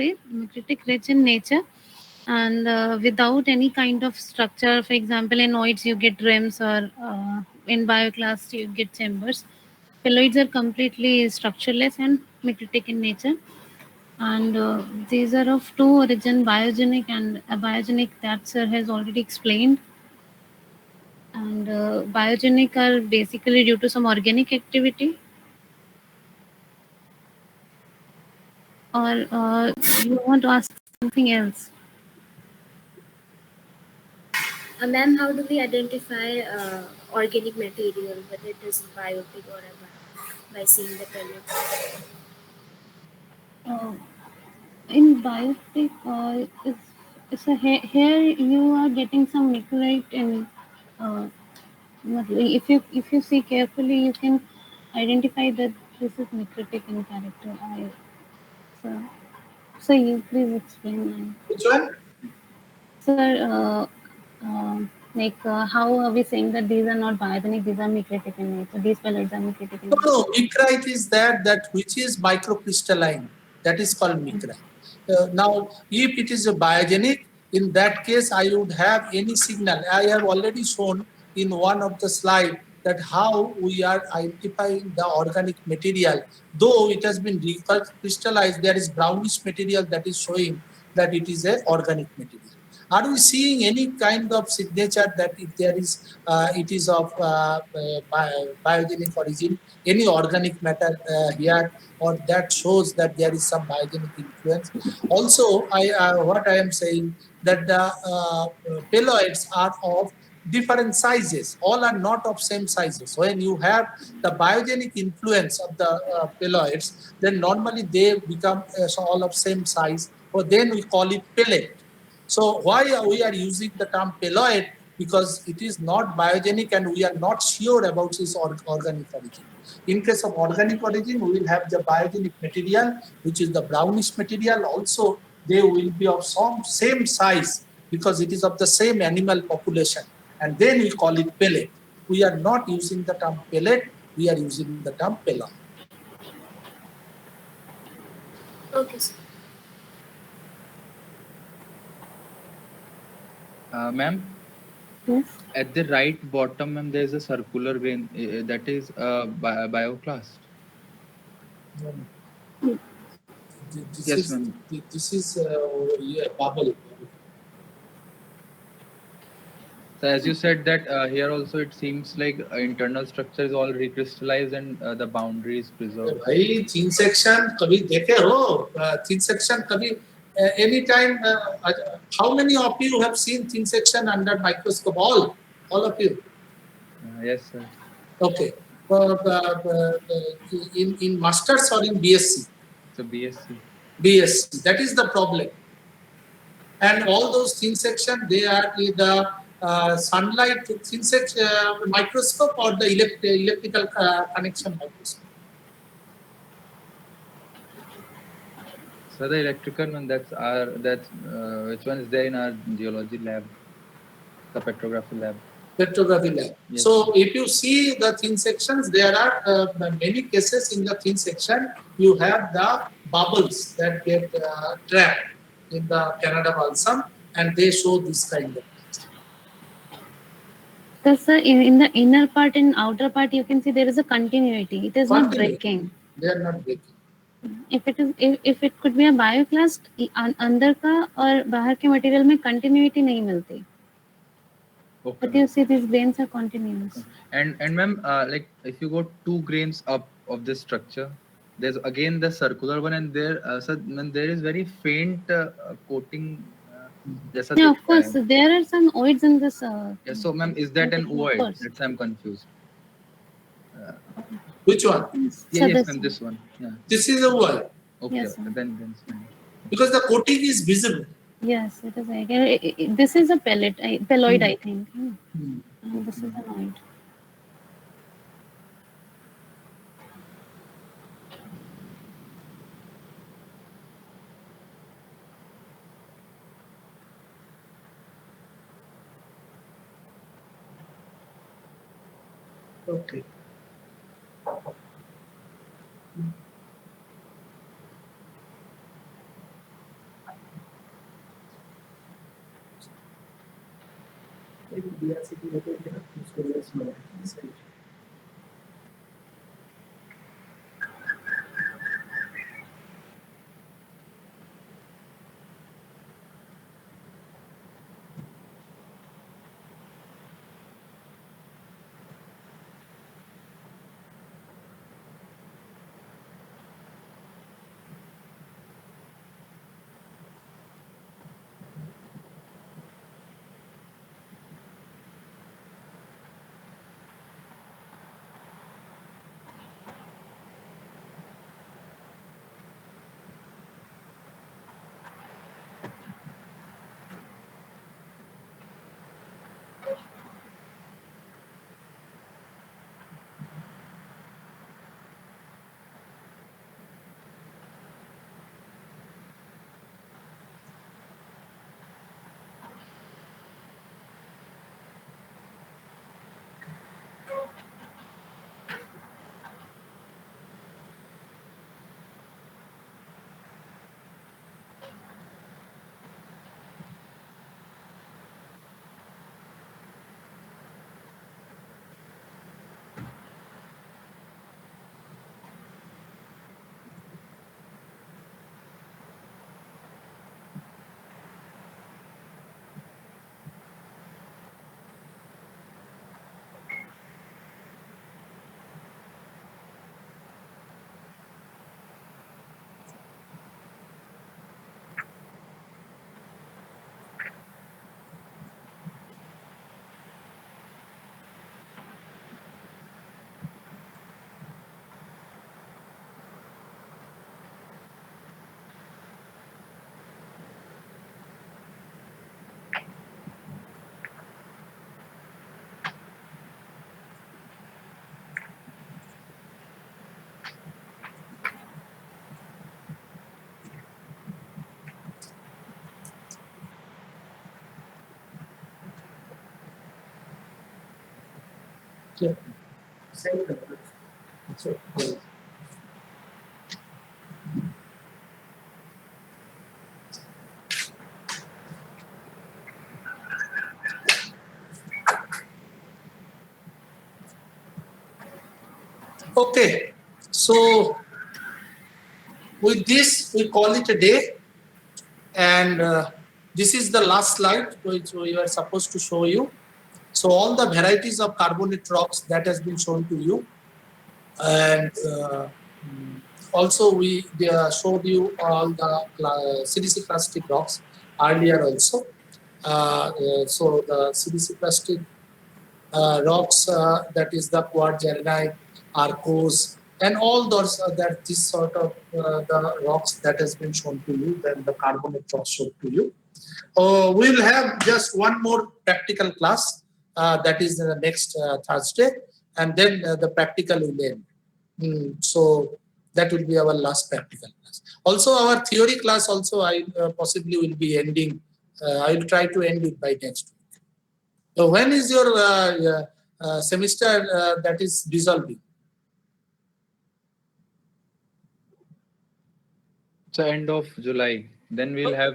[SPEAKER 2] rich in nature, and without any kind of structure. For example, in oids you get rims, or in bioclast you get chambers. Pelloids are completely structureless and micritic in nature, and these are of two origin, biogenic and abiogenic, that sir has already explained. And biogenic are basically due to some organic activity, or you want to ask something else?
[SPEAKER 11] Ma'am, how do we identify organic material, whether it is biotic or by seeing the pellets?
[SPEAKER 2] In biotic, here you are getting some nitrate in. If you see carefully, you can identify that this is nitritic in character. So you please explain.
[SPEAKER 1] Which one?
[SPEAKER 2] Sir, how are we saying that these are not biogenic, these are micritic in nature, these pellets are micritic in nature?
[SPEAKER 1] No, micrite is that which is microcrystalline. That is called micrite. Now, if it is a biogenic, in that case, I would have any signal. I have already shown in one of the slide that how we are identifying the organic material. Though it has been crystallized, there is brownish material that is showing that it is a organic material. Are we seeing any kind of signature that if there is, it is of biogenic origin, any organic matter here, or that shows that there is some biogenic influence? Also, what I am saying that the paloids are of different sizes. All are not of same sizes. When you have the biogenic influence of the paloids, then normally they become all of same size, or then we call it pellet. So why we are using the term paloid? Because it is not biogenic and we are not sure about its organic origin. In case of organic origin, we will have the biogenic material, which is the brownish material. Also, they will be of some same size because it is of the same animal population. And then we call it pellet. We are not using the term pellet, we are using the term paloid.
[SPEAKER 11] Okay, sir.
[SPEAKER 6] Ma'am,
[SPEAKER 2] Yes.
[SPEAKER 6] at the right bottom, ma'am, there is a circular grain that is bioclast.
[SPEAKER 1] This
[SPEAKER 6] Yes,
[SPEAKER 1] is
[SPEAKER 6] ma'am.
[SPEAKER 1] yeah, bubble.
[SPEAKER 6] So as you said that here also it seems like internal structure is all recrystallized and the boundary is preserved.
[SPEAKER 1] भाई thin section कभी देखे हो? Thin section कभी any time? How many of you have seen thin section under microscope? All of you.
[SPEAKER 6] Yes, sir.
[SPEAKER 1] Okay. In masters or in BSc?
[SPEAKER 6] So BSc.
[SPEAKER 1] BSc. That is the problem. And all those thin section, they are in the sunlight thin section microscope or the electrical connection microscope.
[SPEAKER 6] So the electrical one, that's which one is there in our geology lab, the petrography lab.
[SPEAKER 1] Petrography lab.
[SPEAKER 6] Yes.
[SPEAKER 1] So if you see the thin sections, there are many cases in the thin section. You have the bubbles that get trapped in the Canada balsam, and they show this kind of.
[SPEAKER 2] Because in the inner part and outer part, you can see there is a continuity. It is not breaking.
[SPEAKER 1] They are not breaking.
[SPEAKER 2] If it is, if it could be a bioclast, अंदर का और बाहर के material में continuity नहीं मिलती.
[SPEAKER 6] Okay.
[SPEAKER 2] But you see, these grains are continuous.
[SPEAKER 6] And ma'am, like if you go 2 grains up of this structure, there's again the circular one, and there is very faint coating.
[SPEAKER 2] Yeah, of course, there are some oids in this.
[SPEAKER 6] Yeah, so ma'am, is that an oid? That's I'm confused.
[SPEAKER 1] Which one?
[SPEAKER 6] Yeah, yes, ma'am, this one. Yeah.
[SPEAKER 1] This is a oid.
[SPEAKER 6] Okay,
[SPEAKER 2] Yes,
[SPEAKER 6] then it's fine.
[SPEAKER 1] Because the coating is visible.
[SPEAKER 2] Yes, it is. This is a pelloid, I think. And this is an oid.
[SPEAKER 1] Okay. Yeah. Same thing. So, okay, so with this we call it a day, and this is the last slide which we were supposed to show you. So all the varieties of carbonate rocks that has been shown to you, and also we showed you all the CDC plastic rocks earlier also. So the CDC plastic rocks, that is the quartzite, arcos, and all those that this sort of the rocks that has been shown to you, then the carbonate rocks shown to you. We'll have just one more practical class, that is the next Thursday, and then the practical will end. So that will be our last practical class. Also, our theory class also I possibly will be ending. I will try to end it by next week. So when is your semester that is dissolving?
[SPEAKER 6] So end of July. Then we'll have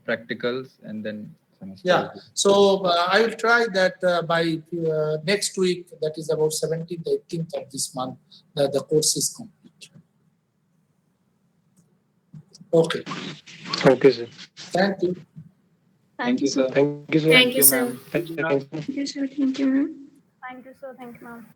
[SPEAKER 6] practicals and then semester.
[SPEAKER 1] Yeah. So I will try that by next week, that is about 17th, 18th of this month, the course is complete. Okay.
[SPEAKER 9] Okay, sir.
[SPEAKER 1] Thank you.
[SPEAKER 4] Thank you, sir.
[SPEAKER 9] Thank you, sir.
[SPEAKER 11] Thank you, sir.
[SPEAKER 9] Thank you.
[SPEAKER 3] Yes, sir. Thank you, ma'am.
[SPEAKER 5] Thank you, sir. Thank you, ma'am.